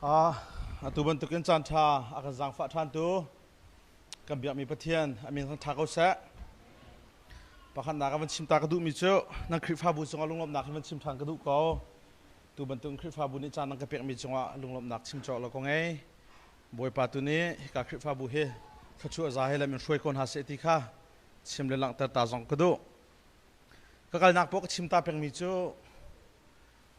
tu ban tu ken chan tha akan zang fa than tu kan biak mi pathian amin thang thakau sa pakhan na ka ban chim ta ka du mi chu nang khri fa bu chunga lunglom nak ban chim thang ka du ko tu ban tu khri fa bu ni chan nang ka pek mi chunga lunglom nak chim cho lo ko ngai boi pa tu ni ka khri fa bu he thachu za he la min shoi kon ha se ti kha chim le lang ta ta zong ka du ka kal nak po ka chim ta pek mi chu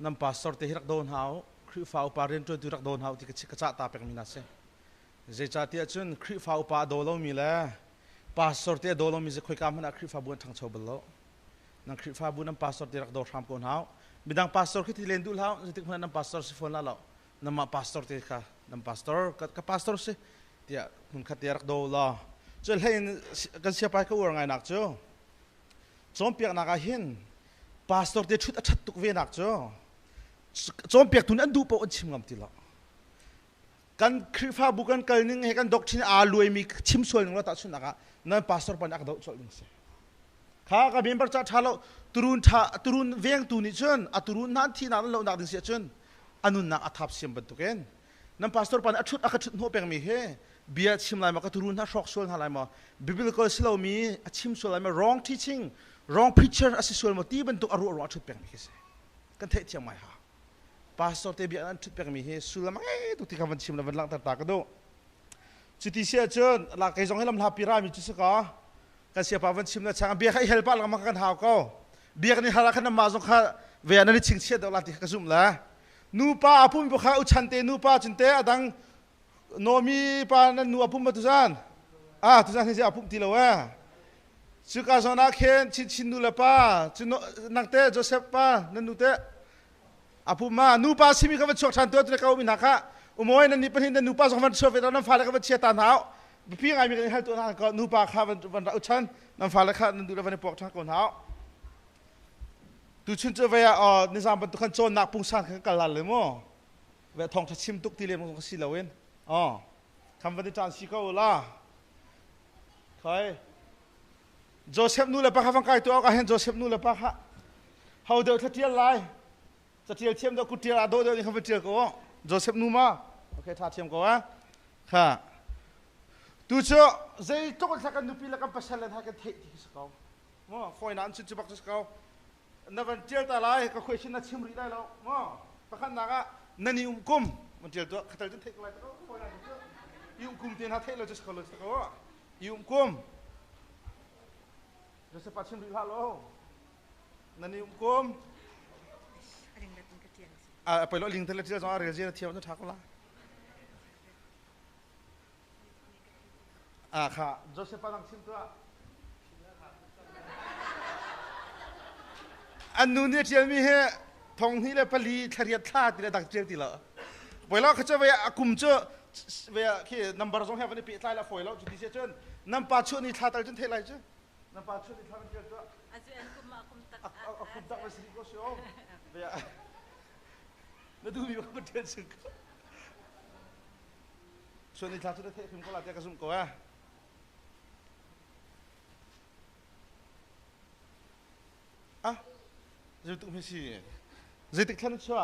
nam pastor te hirak don hau khri fa pa ren tu tu rak don hau ti ka cha ta pek mi na se je cha ti chun khri fa pa do lo mi la pastor te do lo mi je khoi kam na khri fa bu thang chho balo nang khri fa bu nam pastor te rak do tham kon hau bidang pastor ki ti len dul hau je ti khna nam pastor se phone la lo nam ma pastor te kha nam pastor ka pastor se tia kun kha te rak do la chel hein kan sia pa ka ur ngai nak chu chom piak na ka hin pastor te thut a that tuk ve nak chu chom piak tun an du po an chim ngam ti la kan khrifa bukan kalning he kan doctrine a lui mi chim sol ngla ta chun aka nan pastor pan ak do chol ning se kha ka member cha thalo turun veng tu ni chun a turun nan thi na lo nak ding se chun anun nak athap sim ban tuken nan pastor pan athut akathut no peng mi he bia chim lai ma ka turun na shok sol halai ma biblical slow mi a chim sol lai ma wrong teaching wrong preacher asisual mo ti ban tu aru athut peng mi se kan the thiam mai ha pastor te bia an thut pek mi he sulam tu ti khawan chim la van lang ta ka do chuti sia chon la kai jong helam la pira mi chu ka ka sia pa van chim na chang bia khai helpa la ma kan haw ko bia ni hala khan ma jong kha ve an ni ching sia do la ti ka zum la nu pa apum bo kha u chan te nu pa chin te adang no mi pa na nu apum ma tu jan tu jan ni apum ti lo wa chu ka zona khen chin chin nu la pa chu nak te joseph pa na nu te apu ma nu pa simi ka chok than to ka umi nakha umoi na ni panin na nu pa so man so ve na fa la ka che ta nau pi ngai mi ka hal to na ka nu pa kha van ra chan na fa la kha nu ra van pok tha ko nau tu chun che ve ni sam ban tu khan chon nak pung san ka la le mo ve thong tha chim tuk ti le mo ka si la wen kham van chan si ko la khoi joseph nu la pa kha van kai to ka hen joseph nu la pa kha how de tha tial laiจะเทียมเทียมดอกกุเทียโดเดียวนี่เขาไปเทียก็โจเซฟนูมาโอเคท่าเทียมก็ว่าค่ะดูเชื่อใจทุกคนสักกันดูปีละกันภาษาเล่นให้กันเทที่สกาวมั้งคอยนั้นชุดจุบักสกาวนับวันเจียร์ตาลายก็คุยชินนัดชิมรีได้แล้วมั้งประคันนักนั่นนี่กุมมันเจียร์ตัวขัดจะเทกอะไรก็คอยนั้นดูเชื่อกุมเทียนหาเทเราจะสกาวเลยสกาวกุมจะสปัดชิมรีฮัลโหลนั่นนี่กุมไปรถลิงเทเลเทียร์จอเรียเจียเทียมจะทักละค่ะโจเซฟปานังชิมตัวอันนู้นเนี่ยเทียมีเฮทองนี่เลยปลีทะเรียดท่าตีเลยดักเจียตีละไปแล้วเขาจะไปกุมเจอไปที่นัมเบอร์สองแห่งวันนี้ปีท้ายละฝอยแล้วจุดที่เชื่อจนนัมปาชุนี่ท่าตายจนเทไรเจ้นัมปาชุนี่ท่ามันเจอจ้ะกุมตักมาสิโกเชียวไปแล้วดูมีว่ามันเดินสึกส่วนในทางสุดท้ายพิมพ์ก็ลาเตะกระสุนก็ว่าจะตุ้มไม่ใช่จะติดขั้นชั่ว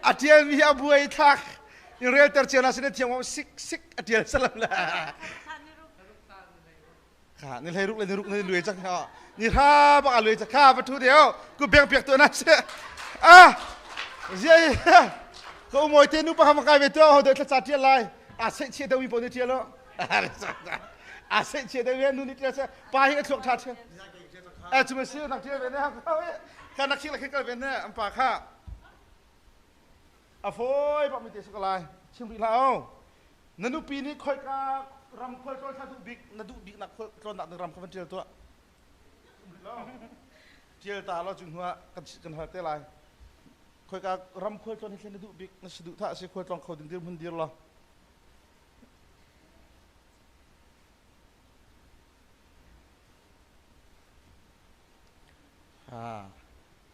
อาเจียนมีอาบุยทักยังเรียลเตอร์เชียร์นะสิเนี่ยเทียมว่าซิกอาเจียนสลับละค่ะนี่เลยรุกนี่รวยจังเหรอนี่ถ้าบ้ารวยจะฆ่าประตูเดียวกูเบียงเปียกตัวนั้นเสียเจ้าก็มวยเตนุปะทำกายไปตัวเขาเดินจัดเทียนไรเสียเชียร์เดวิปนี่เทียนแล้วเสียเชียร์เดวินู่นนี่เทียนเสียไปให้กันชกทัดเชียร์จุ่มเสียนักเทียนเป็นเนี่ยข้านักเชียร์อะไรกันเป็นเนี่ยอันป่าข้าโฟยบอกมีเตะสกลายชิมรีแล้วนั่นดูปีนี้คอยการำคอยตัวชาดูบิ๊กนั่นดูบิ๊กนักคอยนักรำเขาเป็นเจียวตัวเจียวตาเราจึงหัวกันหัวเตะลายคอยการรำคอยตัวนี้นั่นดูบิ๊กนั่นสะดุท่าเสียคอยตรงเขาดึงเดียวมันเดียวหรอ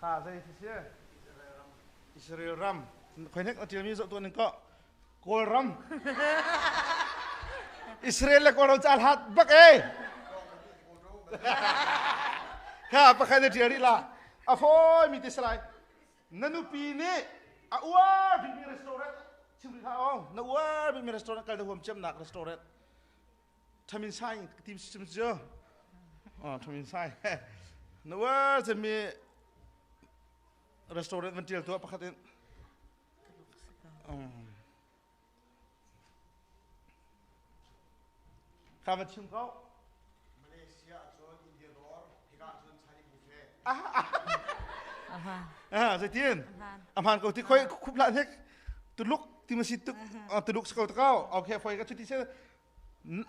ข้าใจเสียอิสราเอลรำคอยนึกเอาเจียวมีตัวหนึ่งก็โกลรำอิสราเอลโกลเราจะหัดบัก ข้าประคันเดียร์นี่ละอ่ะฟอยมีติสไลนั่นนูปีนี้อ่ะว้าบิ๊กมีรีสอร์ทชิมดิข้าวนั่นว้าบิ๊กมีรีสอร์ทกันเดี๋ยวผมจำหนักรีสอร์ททำมินไซทีมชิมเจออ๋อทำมินไซนั่นว่าจะมีรีสอร์ทมันเจอตัวประคันข้ามาชิมเขามาเลเซียจนอินเดียดอร์พิการจนชาลีบุฟเฟ่เสียทีนอาหารเขาที่ค่อยคุบละเทคตุลุกที่มันสิตุลุกสกอตเขาโอเคไฟก็ชุดที่เช่น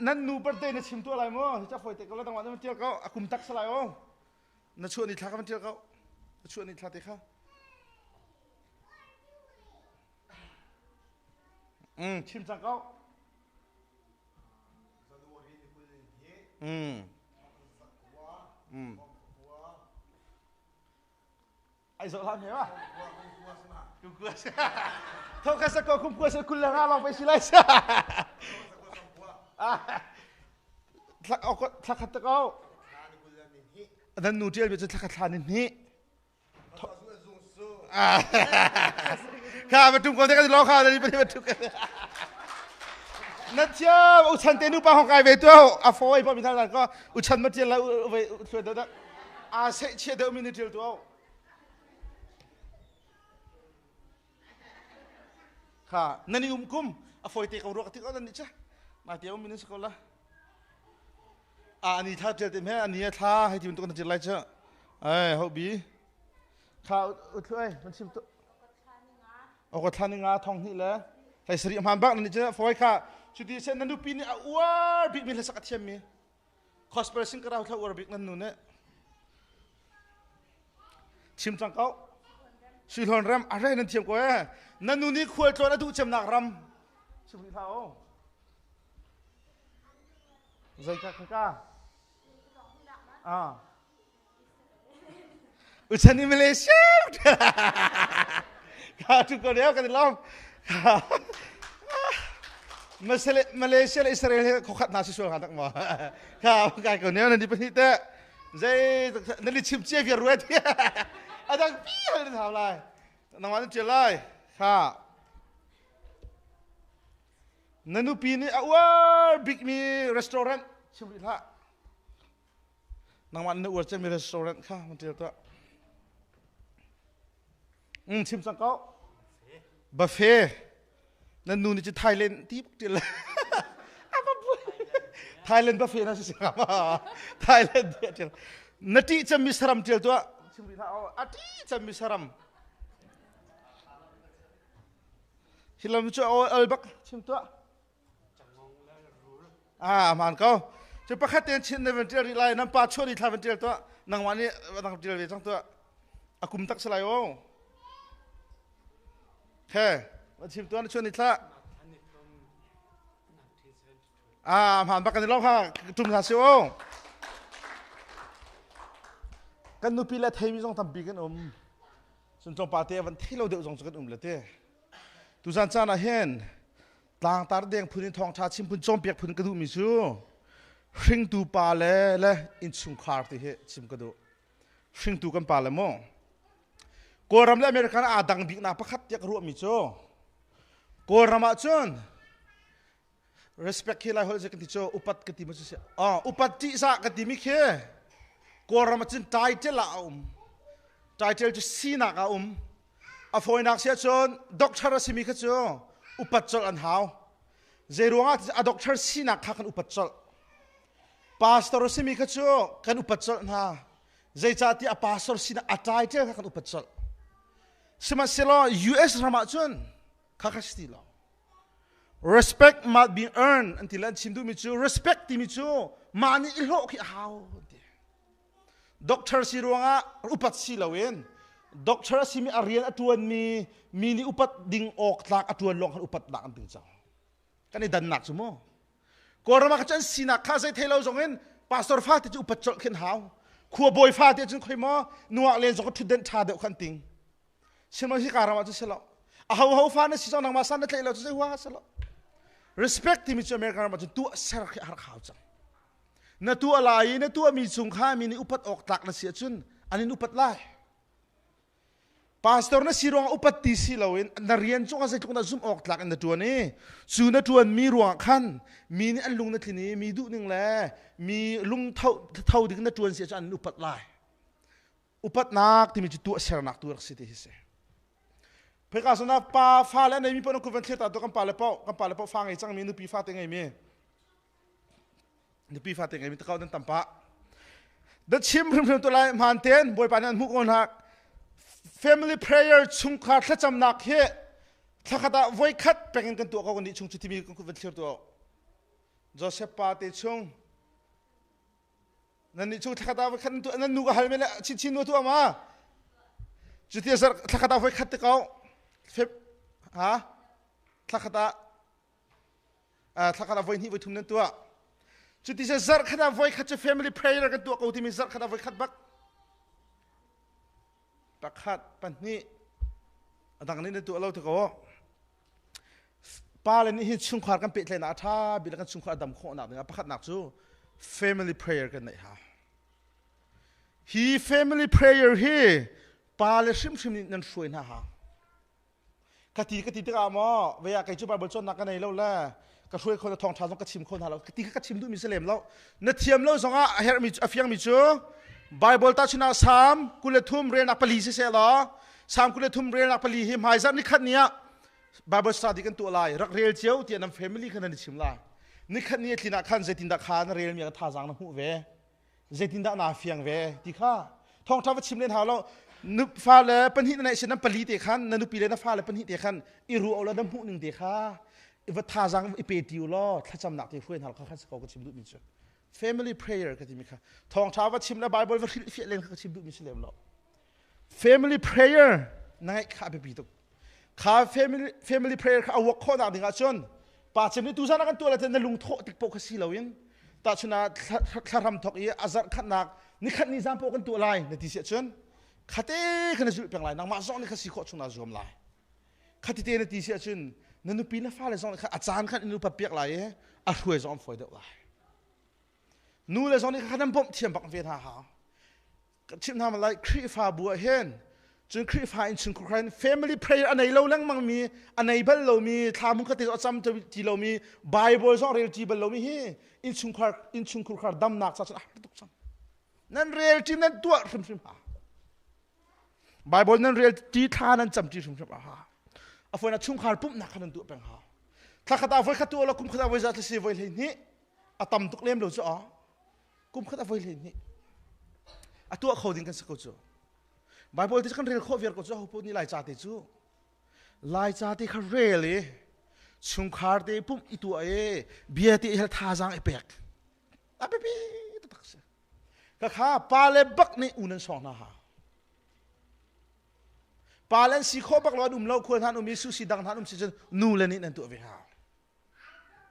นั่นนูประเดี๋ยวนี่ชิมตัวอะไรมั้งที่จะไฟแต่ก็แล้วตั้งวันมันเที่ยวเขาคุมตักสลายอ๋อนั่นชวนนี่ทักมันเที่ยวเขาชวนนี่ทักเด็กเขาชิมจังเขาไอ้สลามเห็นป่ะคุ้มกลัวใช่ไหมท้องแค่สักก็คุ้มกลัวสักคุณละห้าลองไปสิเลยใช่เอาก็ทักขัดตะเขานั่นนูเจียลเป็นจะทักขัดทานินนี้ข้ามาทุ่มคนที่กันร้องข้าวนี่ไปมาทุ่มกันนั่นเชื่ออุชันเตนุปะของไก่เวตัวอ่ะฟอยพอมีทางนั้นก็อุชันมาเจียแล้วไปช่วยเด็กเสียเชื่อเด็กมินิเจียตัวค่ะนั่นนี่กุ้มอ่ะฟอยเตะเขารู้กันที่ก็นั่นนี่ใช่มาเที่ยวมินิสกุลละอันนี้ท่าเจียเต็มแค่อันนี้ท่าให้ทีมตัวกันเจียไรเช่ฮอบบี้ข้าวช่วยมันชิมตัวเอาก็ทานงาทองนี่แหละใส่สริมานบักนั่นนี่ใช่ฟอยค่ะชุดที่เช่นนั้นดูปีนี้ว้าบิ๊กมีเลสักเทียมมีคอสเปอร์ซิงก็เราเท่าว่าบิ๊กนั่นนู่นเนี่ยชิมจังเขาชิลฮอนรัมอะไรนั่นเทียมกูนั่นนู่นนี่ควรตัวนั้นดูจำหนักรัมชิมที่เท้าใจกล้าอุชันนี่มาเลเซียข้าทุกคนเดียวกันล้อมมาเลเซียและอิสราเอลเขาขัดนาซิชัวร์กันตั้งมาข้าการคนเดียวนั่นดิประเทศเต้ใจนั่นดิชิมเจี๊ยบรวยที่อาจารย์พี่อะไรทำอะไรน้องวันเจริญข้านั่นดูปีนี้ว้าบิ๊กมีร้านอาหารชิมดิท่าน้องวันนึกว่าจะมีร้านอาหารข้ามันเจอตัวชิมสังเกตบุฟเฟ่นั่นนู่นนี่จะไทยแลนด์ที่เจอเลยไทยแลนด์บุฟเฟ่น่าจะใช่ไหมไทยแลนด์เจอนาทีจะมีสรัมเจอตัวชิมดิท่าอาทิตย์จะมีสรัมฮิลามิจูเอาบักชิมตัวมันก็จะประคัตเตียนชินในวันเดียวไล่น้ำปลาช่วยดีทายวันเดียวตัวนางวันนี้นางเดียวเลยทั้งตัวอากุมตักสลายโอ้แค่มาชิมตัวนั้นช่วยนิดละผ่านประกันในรอบค่ะจุ่มสาสิโอกันนุปีละเทมิจงทำปีกันส่วนจงปาเตวันที่เราเดือดจงกันเลยเต้ตุจันจานาเห็นต่างตาเดียงพื้นทองชาชิมพื้นจอมเปียกพื้นกระดูมิจูชิงตูปาเล่อินชุงคาร์ติเหชิมกระดูชิงตูกันปาเล่โมโกรำและอเมริกันอาดังบิ๊กนาพักยักรู้มิจูโกรำมาจน respect ที่ไรเขาจะกันที่จูอุปัตกันที่มันจะอุปัตจิสักกันที่มิเคโกรำมาจนไทเทลไทเทลจะซีนักอาฟอยนักเสียจนด็อกเตอร์สิมิขจูอุปัจจลอันหาวเจรุงอาด็อกเตอร์สินักขันอุปัจจลพาสตอร์สิมิขจูขันอุปัจจลอันหาเจจ่าที่อาพาสตอร์สินักอาไทเทลขันอุปัจจลสมัยเซลล์ US รามาจนข้าขัดสติล respect must be earned อันที่เล่นชิมดูมิจู respect ที่มิจูมานี่อิโลกิหาวด็อกเตอร์สิรุงอุปัจสิลาเวนด็อกเตอร์สิมีอารียนอตวนมีนี่อุปัตดิ่งออกหลักอตวนลงขันอุปัตหลักอันติงเจ้ากันนี่ดันหนักสมมก็เรามาขันสินักข้าใจเทเลาจงเห็นพาสตอร์ฟาติจะอุปัตจขึ้นหาวขัวบอยฟาติจะค่อยมานัวเลนจงก็ทุเดนชาเดอขันติงเชื่อมันที่การมาจะเสลาเอาฟานี่สิจงนังมาสันเทเลาจะเสียว่าเสลา respect ที่มีเจ้าอเมริกันมาจะตัวเสร็จหาข่าวจัง na tu alai na tu mi chung kha mi ni upat ok tak na sia chun anin upat lai pastor na sirong upat ti si lawin na rian chung asa tuk na zum ok tak na tu ni chu na tuan mi ruang khan mi ni an lung na thini mi du ning le mi lung thau dik na tuan sia chan upat lai upat nak ti mi tu ser nak tu si ti se pheka sona pa fa le nei mi pon ko ven theta to kam pa le pau fa ngai chang mi nu pi fa te ngai mi nu pi fa te ngai mi ta kau dan tampa da chim rim to lai man ten boy panan mu kon hak family prayer chung kha thla cham nak he thakata voi khat pengin kan tu ko ni chung chu ti mi ko ven thler to Joseph pa te chung nan ni chu thakata voi khat tu nan nu ga hal me la chin nu tu ama chu ti sar thakata voi khat te kau ha thakata voi ni voi thum nan tu chu ti sar khata voi khat family prayer kan tu ko ti mi sar khata voi khat bak pakhat panni adang ni tu alo te ko pa le ni hi chung khar kan pe tle na tha bi la kan chung khar dam kho na nga pakhat nak chu family prayer kan nei ha hi family prayer hi pa le sim ni nan shuai na ha kati te ka mo we ya kai chu bible chon na ka nei lo la ka shuai khon thong tha ka chim khon ha lo kati ka chim du mi selem lo na thiam lo zonga her mi afiang mi chu Bible ta chuna sam kule thum re na pali se la sam kule thum re na pali hi mai zan ni khat nia Bible study kan tu lai rak rel cheu ti nam family khan ni chim la ni khat ni tlina khan zetin da khan rel mi tha jang na hu ve zetin da na fiang ve ti kha thong tha wa chim len ha lo nu fa le pan hi na se nam pali te khan na nu pi le na fa le pan hi te khan I ru ola dam hu ning te kha I wa tha jang I pe tiu lo tha cham nak te huin hal kha kha ko chim du mi chu family prayer ka ti mi kha thong tha wa chim na bible wa fi len kha chim du mi selem lo family prayer nai kha be bi to kha family prayer kha awak kho na dinga chon pa chim ni tu sana kan tu la ten na lung tho tik po kha si lawin ta chuna tharam thok I azar khat nak ni khat ni jam po kan tu lai na ti se chon khate khana ju peng lai nang ma zong ni kha si kho chuna zom lai khati te na ti se chun na nu pi na fa le zong kha achan khan nu pa pek lai a hruai zom foi de lai nu le zong ni kha nam pom thiam bak ve tha ha chim na ma lai khri fa bu hen chun khri fa in chun khan family prayer anai lo lang mang mi anai bal lo mi thamu kha te acham ti lo mi bible zong rel ti bal lo mi hi in chung khar dam nak cha cha tuk chang nan rel ti nan tu rim ha bible nan rel ti tha nan cham ti rim ha a foi na chung khar pum nak khan tu peng ha thla khata voi khatu lo kum khata voi za tla si voi le ni atam tuk lem lo cha kum khata voi le ni atua khoding kan sako chu bible ti kan rel kho ver ko chu pu ni lai cha te chu lai cha te kha rel e chung khar te pum itu e bia te hel tha jang e pek a pe pi tak se ka kha pa le bak ni unan song na ha pa len si kho bak lo lo khon han mi su si dang han si chen nu le ni nan tu ve ha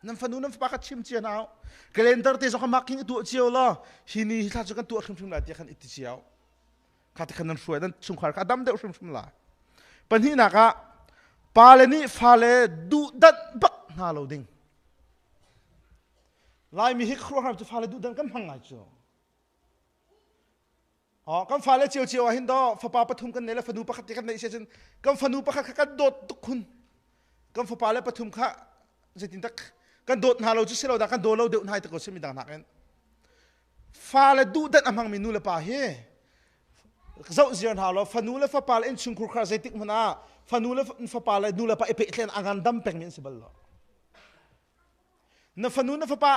nam fanu nam pa ka chim chia naw calendar te so ka making tu chiao la hini tha chu kan tu thum la ti khan iti chiao kha te khan nan suai dan chung khar ka dam de thum la pan hi na ka pa le ni fa le du dat bak na lo ding lai mi hi khro ha chu fa le du dan kan hang ai chu kan fa le chiao hin do fa pa pathum kan ne la fanu pa khat kan nei se chen kan fanu pa khat ka dot tu khun kan fa pa le pathum kha zetin tak kan dot na lo chu selo da kan do lo de nai ta ko semi dang nak en fa le du dat amang mi nu le pa he zau zian ha lo fanu le fa pa le en chung khur kha zetik mana fanu le fa pa le nu le pa e pe tlen angan dam peng min sibal lo na fanu na fa pa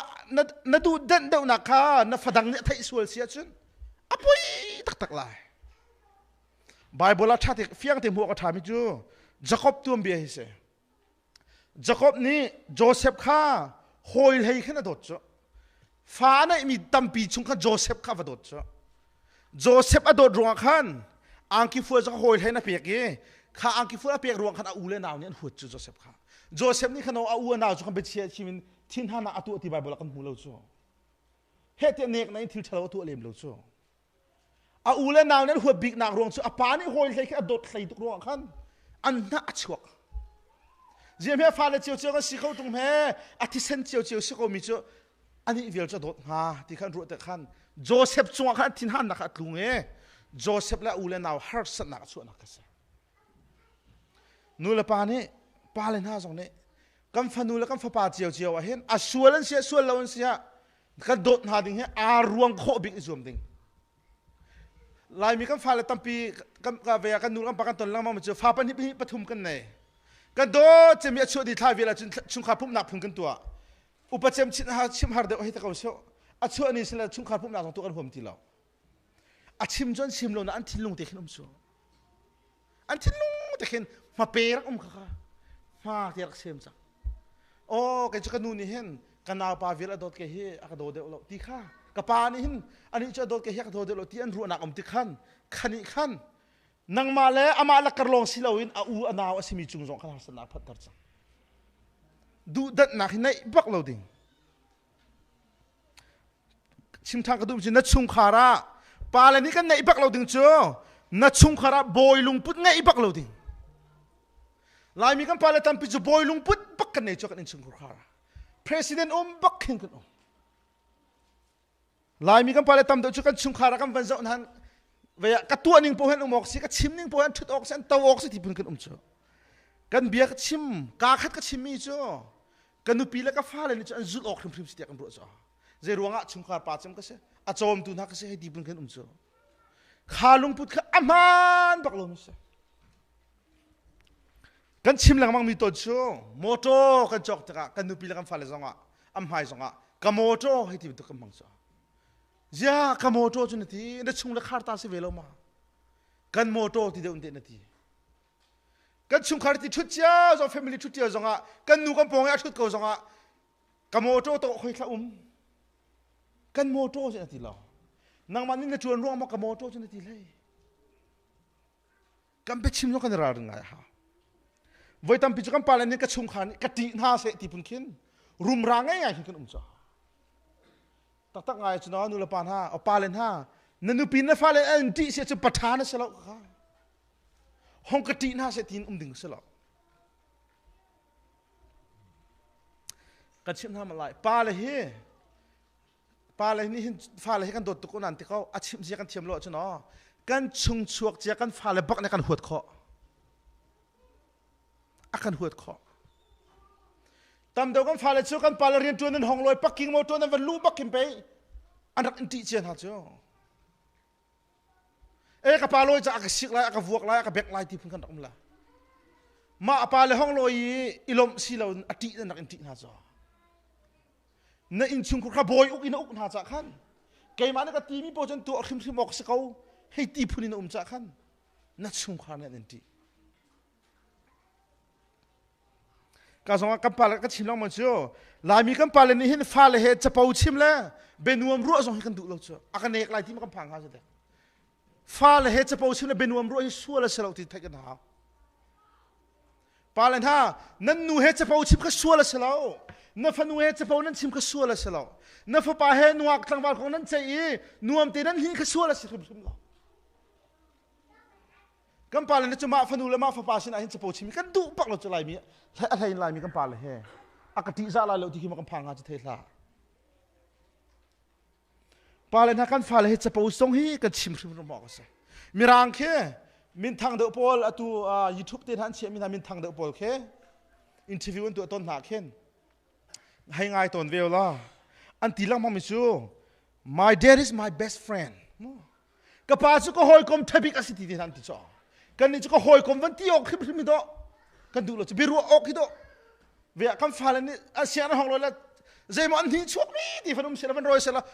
na du dan de na kha na fadang ne thai sual sia chun apoi tak lai bible a thatik fiang te mu ka thami chu jacob tum bia hi se jacob ni joseph kha hoil hei khana dot chu fa na mi tampi chung kha joseph kha va dot chu joseph a dot ruang khan angki fu ja hoil hei na pek ge kha angki fu a pek ruang khan a ule naw ni an hut chu joseph ni khano a u naw chu khan be chia chimin thin hana atu ti bible kan mu lo chu he te nek na thil thalo tu lem lo chu a ule naw nen hu big nak rong chu a pa ni hoil hei kha dot thlai tu ruang khan an na achok ziam he fa le chiu chiu ka si kho tung he a thi sen chiu si ko mi chu อันนี้วิลจะโดดหาที่ขันรู้แต่ขันโจเซฟจวงขันทิ้งหันนักลุงโจเซฟและอูเลนเอาฮาร์สนักส่วนนักเสนูเลปานี่ปาเลนหาสองนี่กัมฟันูและกัมฟปาเจียวเจียวเห็นอาส่วนนั้นเสียส่วนเราเสียกันโดดหาดิ่งเห็นอารวงโคบิกอิจวมดิ่งลายมีกัมฟ้าเลยตั้มปีกัมกาเวียกันนูกัมปากันตนลังมาเจอฟ้าปันหิปฐุมกันไหนกันโดจะมีช่วยดีท้ายเวลาชุนขาพุ่มหนักพุ่งกันตัวอุปเจมชิมหาเดียวให้ตะเขาเชียวช่วยนี้สิละชุนขาพุ่มหนักของตัวกันผมทีเราชิมจนชิมลงนะอันทิ้งลงเด็กขึ้นชัวอันทิ้งลงเด็กขึ้นมาเปรักค่ะมาเที่ยวเชื่อมจังโอ้แกจะกันนูนี่เห็นกันนาปาวิลาโดดแกเฮอักโดดเดลตีข้ากระปานี่เห็นอันนี้จะโดดแกเฮอักโดดเดลตีอันรู้นักอมติขันขันอีขันนังมาเลยอามาละกระลองสิลาวินอูอนาวสิมีจุงจงขันหัสนาพัดตัดจังดูดัดนักในบักเราดิ่งชิมทางกระดูกจินนัดชุงขาระปาเลนี่กันในบักเราดิ่งจ้านัดชุงขาระบอยลุงพุดในบักเราดิ่งลายมีกันปาเลตัมปิจบอยลุงพุดบักกันในจ้ากันในชุงขาระPresidenบักเห็นกันลายมีกันปาเลตัมเดือดจุกันชุงขาระกันวันเจ้านั้นเวียกตัวนิ่งพอเห็นมอกสิกับชิมนิ่งพอเห็นชุดออกเส้นตัวออกสิที่พุ่งกันจ้ากันเบียกชิมกาขัดกับชิมมีจ้ากันนุปีแล้วก็ฟ้าเลยนี่จ้าจุดออกพริมๆสิเดียกันรู้จ้าเจรวงอ่ะชุงขาระป่าจำก็เสียอาจอมตุนฮักก็เสียให้ที่พุ่งกันจ้าขาลุงพุดข้าอามันบักลมเสียกันชิมหลังมังมีตัวชูโมโต้กันจอกตะกันนุปีแล้วกันฟ้าเลยจังอ่ะอัมไฮจังอ่ะกันโมโต้ให้ที่ตัวกันมังจ้าจ้ากันโมโต้จุนทีนั่นชุงละขาดตาสิเวลมากันโมโต้ที่เดินเดินทีกันชุงขาดที่ชุดเจ้าจอมแฟมิลี่ชุดเจ้าจังอ่ะกันนูกันปองอ่ะชุดเก่าจังอ่ะกันโมโต้โตคุยข้ากันโมโต้จุนทีเรานางมันนี่จะชวนร่วมมากันโมโต้จุนทีเลยกันไปชิมแล้วกันราดึงไงฮะวัยตั้มพิจกันปาเลนี่ก็ชุมขันกติหน้าเสติพุ่งขึ้นรุมรางง่ายๆขึ้นจ้าตักไงจุนนูละปานห้าเอาปาเลนห้านันนูปีนฟ้าเลนอันที่เสียจะประธานนั่นเสละค่ะห้องกติหน้าเสตินดึงเสละกันชิมทำอะไรปาเลเฮปาเลนี่ฟ้าเลกันโดดตุกนันที่เขาอาชิมเสียกันเทียมโลจุนอ๋อกันชุงชวกเสียกันฟ้าเลบักในกันหัวคออาการหัวคอตามเดียวกันฟ้าเลยช่วยกันปาลเรียนตัวนั้นห้องลอยปักกิ่งโมตัวนั้นวันลูปักกิ่งไปอันนั้นอินทิเจนฮะเจ้ากับปาลอยจะอากับสิกไลอากับวกไลอากับเบกไลที่พุ่งกันออกมามาปาเลยห้องลอยอิลมสิเราอตินั่นนักอินทิฮะเจ้านั่นอินชุงคุณข้าบอยอุกอินอุกฮะจ้าขันเกย์มันก็ตีมีโปรจนตัวขิมขิมออกสิเขาให้ตีพุ่งอินจ้าขันนั่นชุงข้านั่นอินทิก็สองกัมปาลก็ชิมลองมาจ้าลายมีกัมปาลนี่เห็นฟ้าเลยเหตุจะเป่าชิมแล้วเบนวมรั่วสองให้กันดูเราจ้าอาการเอกลายที่มันกัมพังหาเสด็จฟ้าเลยเหตุจะเป่าชิมแล้วเบนวมรั่วให้ชัวร์แล้วเสลาที่ไทยกันหาปาเลนท่านั่นนูเหตุจะเป่าชิมก็ชัวร์แล้วเสลานั่นฟันนูเหตุจะเป่านั่นชิมก็ชัวร์แล้วเสลานั่นฟ้าป่าเหตุนัวกลางวันของนั่นใจนัวมตีนั่นหินก็ชัวร์แล้วเสลากัมปาลนี่จะมาฟันูและมาฟ้าป่าสินะเห็นจะโปชิมีกันดูปักเราจะไล่มีอะไรไล่มีกัมปาลเฮ่อากาศที่จะไล่เราที่คิดมากัมพังอาจจะเทล่าปาเลนกันฟ้าเลยจะโปส่งให้กันชิมชิมรบอกกันมีรังแค่มินทางเดอปอลตัวยูทูบเต้นหันเชื่อมินทางเดอปอลแค่อินเทอร์วิวตัวต้นหาแค่ให้ง่ายตอนเวลาอันที่ลังมาไม่ชัว my dad is my best friend กับป้าสุก็หอยกลมทบิกอสิติทันติจ่อกันนี่จะก็หอยคมวันที่ออกขึ้นมิโตกันดูเราจะไปรัวออกที่โตเวียกันฟ้าเลยนี่อาเซียนห้องเราละใจมันที่ช่วงนี้ที่ฟันนุ่มเสร็จแล้วมันรอยเสร็จแล้ว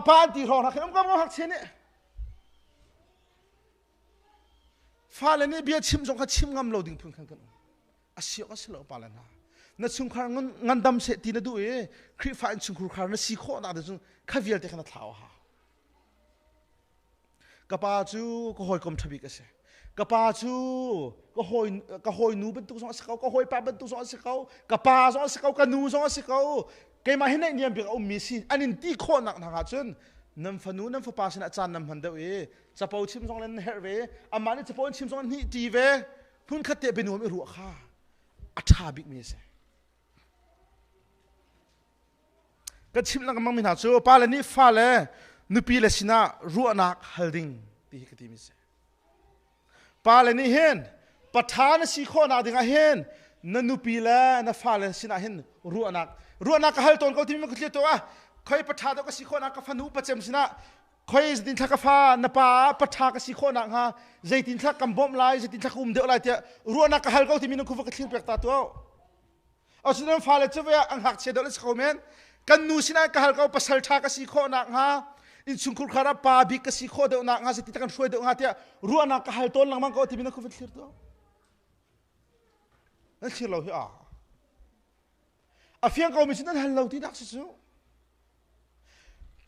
ป้าที่ห้องหักน้ำก็มาหักเช่นนี้ฟ้าเลยนี่เบียชิมจงเขาชิมงำเราดิ่งพึ่งขันกันอาเซียก็เสร็จแล้วป้าเลยนะนั่นชุงครางงันดำเสร็จที่นั่นดูคลิปฟ้าชุงครางนั่นสีโคตรน่าจะชุงข้าเวียร์เด็กขนาดเท้าฮะกับป้าจูก็หอยคมทบิกกันเสกป้าชูก็หอยนูเป็นตัวสองสิเขาก็หอยปลาเป็นตัวสองสิเขากป้าสองสิเขาก็นูสองสิเขาเกมาให้ในเนี่ยเป็นเอามีสิอันนี้ที่โคตรหนักหนาจนน้ำฝนูน้ำฝปาสินะจานน้ำหันเดวจะเป่าชิมสองเล่นเฮร์เวอามันนี่จะเป่าชิมสองนี่ตีเวพุ่นขัดเตะเป็นหัวไม่รู้ค่ะอัฐาบิกมีสิ ก็ชิมลังมังมินาจูปาเลนี่ฟ้าเลนุปีเลสินะรัวนักฮัลดิงที่กติมิเสปาเลนี่เห็นประธานสิโคนาดิงเห็นนันนุปีเลนัฟ้าเลสินะเห็นรัวนักฮัลตอนเขาที่มันก็เรียกตัวคอยประธานตัวก็สิโคนักก็ฟันุประเจมสินะคอยจินทักฟ้านป้าประธานก็สิโคนักฮะใจจินทักกำบ่มลายใจจินทักอุ้มเดียวลายเจ้ารัวนักฮัลเขาที่มันก็ฟังก็เรียกเปกตาตัวเอาฉะนั้นฟ้าเลจะไปอังหักเชดอลสคอมเมนกันนูสินะก็ฮัลเขาภาษาทาก็สิโคนักฮะอินสุนคุรคาราปาบิกสิโคเดียวนักฮะใจจินทักกันช่วยเดียวฮะเจ้ารัวนักฮัลต้นหลังมันก็ที่มันก็ฟังเรียกตัวนั่นคือเราที่อาเฟียงเขาไม่ใช่นั่นฮัลเราที่นักสู้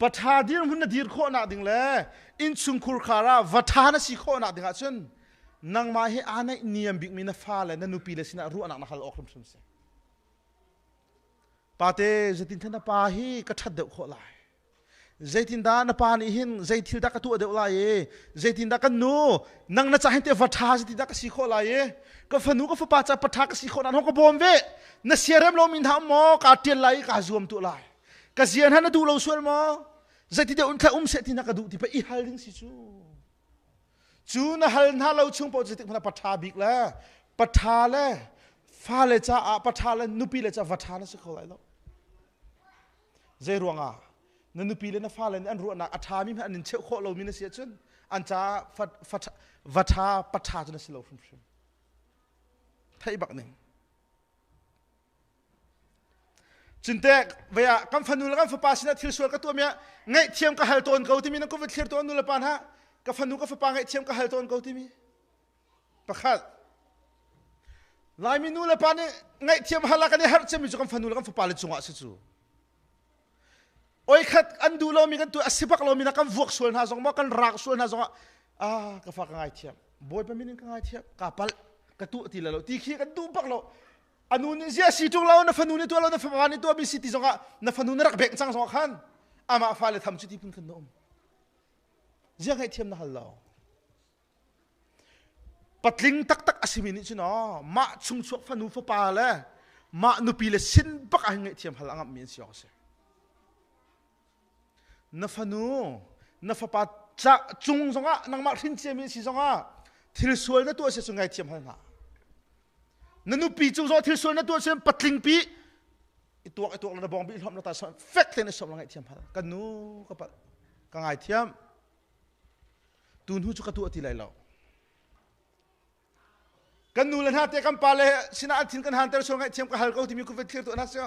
ปัทาดีนหุ่นดีร์โคนักดิ่งเลยอินสุนคุรคาราวัฒนสิโคนักดิ่งอ่ะฉันนังมาให้อานัยนิยมบิกมีนฟ้าเลยนั่นนุปีเลสินะรัวนักนักฮัลออกคำสมเสปาเตจะตินท่านปาฮีก็ทัดเดือดโคลายใจตินดานปานี่หินใจทิลดักตัวเดือดลายใจตินดักกันนูนังน่าจะให้เทวัฒาใจตินดักสิโคลายก็ฟันูก็ฟังปาจะปัทากสิโคนักห้องก็บอมเวน่าเสียเริ่มลมินทามอการเตียนไลกาจวมตัวลายก็เสียนฮันดูเราส่วนมอใจตินเดียวอุ้มเสตินักดูที่ไปอีฮัลลิงสิจูน่าฮัลน่าเราชุ่มปอใจตินพนักปัทาบิกแล้วปัทาเลยฟ้าเลยจ้าปัทาเลยนุปีเลยจ้าวัฒนสิโคลายแล้วใจรวงนั่นนุปีเลนะฟ้าเลยอันรัวนักอัฐามิมันอันเชื่อโคเรามินเสียจนอันจ้าวัฒาปัทาจนสิเราฟุ้งฟิ้งไทยบักหนึ่งจินเตกเวียกัมฟันูแล้วกัมฟปาสินะทิลสวลกับตัวเมียไงเทียมกับฮัลโตนเขาที่มีนักวิทยาตัวนู้นละปานฮะกับฟันูกับฟปาไงเทียมกับฮัลโตนเขาที่มีประคัดลายมินูละปานนี่ไงเทียมฮัลลักนี่ฮัลเจมิจุกัมฟันูแล้วกัมฟปาเลยจงอ่ะสิจูโอ้ยขัดอันดูเรามีกันตัวสิบักเรามีนักกัมวกส่วนหาสองมากันรักส่วนหาสองกับฟักไงเทียมบอยเป็นมินิกันไงเทียมกับปัลกระตุตีเราตีขี้กันดูปักเราอันนู้นเสียสิจุงเรานะฟันูนี่ตัวเรานะฟันนี่ตัวมีสิทธิสงะนะฟันูนี่รักเบกจังสงะขันอามาฟ้าเลยทำจุดที่พุ่งขึ้นนมเสียไงเทียมนะฮัลโหลปัดลิงตักอาศิมินิจุนอ๋อมาชุงชกฟันูฟ้าปาเลยมานุปีเลยสินปักไงเทียมฮัลลังมีนเสียก็เสียนะฟันูนะฟ้าปาจะจุงสงะนังมาทิ้งเสียมีสิสงะทิลสวยนะตัวเสียสงะเทียมฮัลลังนั่นนุปีจุงโซทิลส่วนนั่นตัวเช่นปัดลิงปีตัวเราบองปีทำเราตัดส่วนเฟกเทนสมลังไอเทียมพัดกันนู้ก็ปัดกันไอเทียมตูนหูจุกตัวที่ไรเรากันนู้เลยนะเตะกันปาเลยสินะอันทิ้งกันหันเตอร์ส่วนไอเทียมกันฮัลก็ที่มีคุณเวทีตัวนั้นเสีย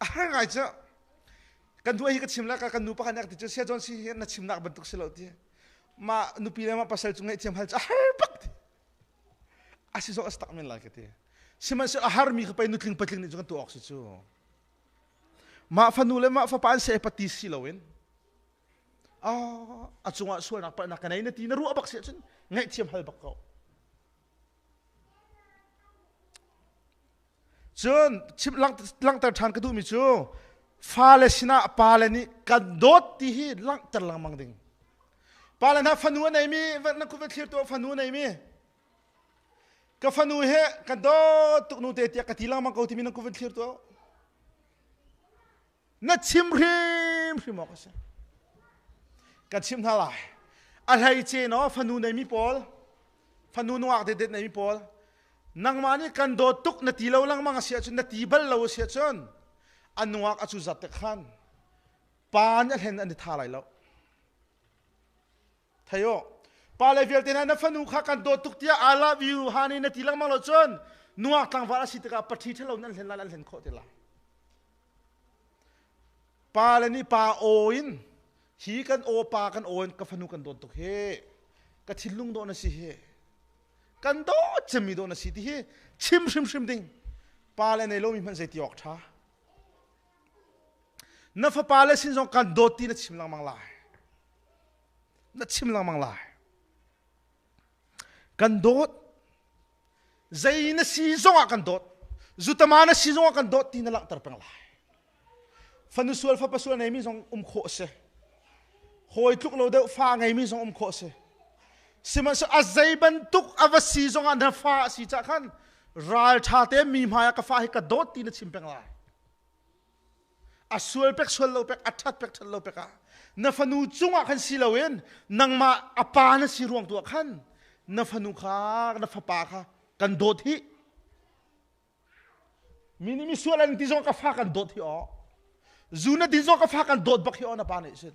อะไรไงเจ้ากันนู้ไอ้ก็ชิมแล้วกันนู้ปะกันนักที่จะเสียจนสินักชิมนักบรรทุกเสียแล้วที่มานุปีเลยมาปัสสาวะจุงไอเทียมฮัลจะฮัลปักอาศัยส่งสตักมันลายกันที่สิมันเสียอาหารมีเข้าไปนุทลิงปัดลิงนี่จุกันตัวออกสิจูมาฟันูเลยมาฟังปานเสียปฏิสิลาวินอาจุงอ่ะส่วนนักปนักกันไหนนาทีนรู้อักเสียจนไงเทียมฮัลบักเขาจนชิมลังแต่ทานกระดูมิจูฟาเลสินะปาเลนี่กันโดดที่ฮีลังแต่ลังมังดิงปาเลนะฟันูไหนมีนักคุยเทียตัวฟันูไหนมีก็ฟันูเฮกันโดตุกนูเตะกติลังมังเขาที่มีนักวิทยาตัวนัดชิมริมออกสิกันชิมท่าไรอะไรเจนอฟันูในมีพอลฟันูนัวเด็ดในมีพอลนังมานี่กันโดตุกนาทีเราลังมังเสียจนนาทีบัลเราเสียจนอันนัวอัจุจัดเตะขันปานจะเห็นอันนี้ท่าไรแล้วทายโยปาเลเวลเตนะนัฟนูข้ากันโดตุกเตียอาลาวิวฮานี่นาทีลังมังเราจนนัวตั้งวาระสิตกับปฏิเทเรานั่นเห็นละเห็นโคตรละปาเลนี่ปาโออินฮีกันโอปากันโอนกับฟนูกันโดนตุกเฮกับทิลุงโดนสิเฮกันโดจะมีโดนสิที่เฮชิมดิ่งปาเลในโลมีมันเสียที่ออกท่านัฟปาเลสินจงกันโดตีนัดชิมลังมังลายนัดชิมลังมังลายกันโดดใจน่ะซีจงกันโดดจุดมาน่ะซีจงกันโดดที่นั่นละตระเปงลายฟันส่วนฟ้าปัสสาวะในมีจงโคเสหอยทุกเราเดาฟ้าไงมีจงโคเสสิมันสอาใจบรรทุกอวสีจงอันฟ้าสีจากขันรัลชาเตมีมายกับฟ้าให้กันโดดที่นั่นชิมเปงลาย aswal pek swal lo pek athat pek thal lo peka na fanu chunga khan silowen nangma apa na siruang tu khan na fanu kha na fapa kha kan dot hi minimi swalan ti zong ka fa kan dot hi o zuna di zong ka fa kan dot bak hi o na pa ne sin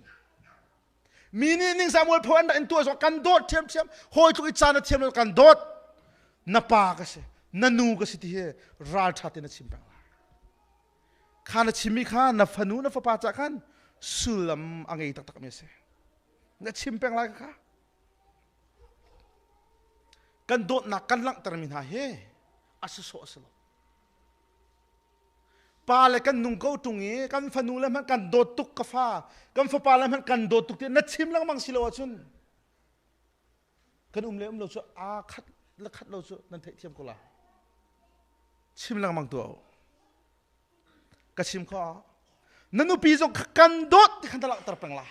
mini ning samuel phoan in tu zo kan dot thiam thiam hoi tu ichana thiam kan dot na pa ka se na nu ka si ti he ral thate na chimpang khana chimi kha na fanu na fapa cha khan sulam angai tak tak me se na chimpang la kha kan dot na kan lang termin ha he asu so aslo pa le kan nung ko tungi kan fanu le man kan dot tuk ka fa kan fa pa le man kan dot tuk ti na chim lang mang silo chun kan le lo chu a khat la khat lo chu nan thai thiam ko la chim lang mang to ka chim kho nanu pi zo kan dot ti khan talak tar pang la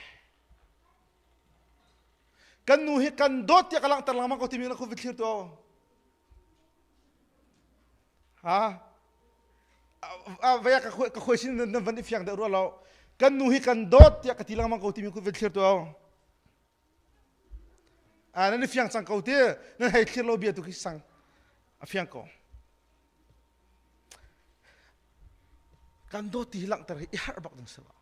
kan nu he kan dot ti kalak tar lang mang ko ti mi na ko vithir to ha vaya ka khoi sin na van ifyang da ro lo kan nu hi kan dot ya ka tilang mang ko ti mi ku vel thlir to nan ifyang sang ko te nan hai thlir lo bia tu ki sang afyang ko kan dot ti lang tar i har bak dang sala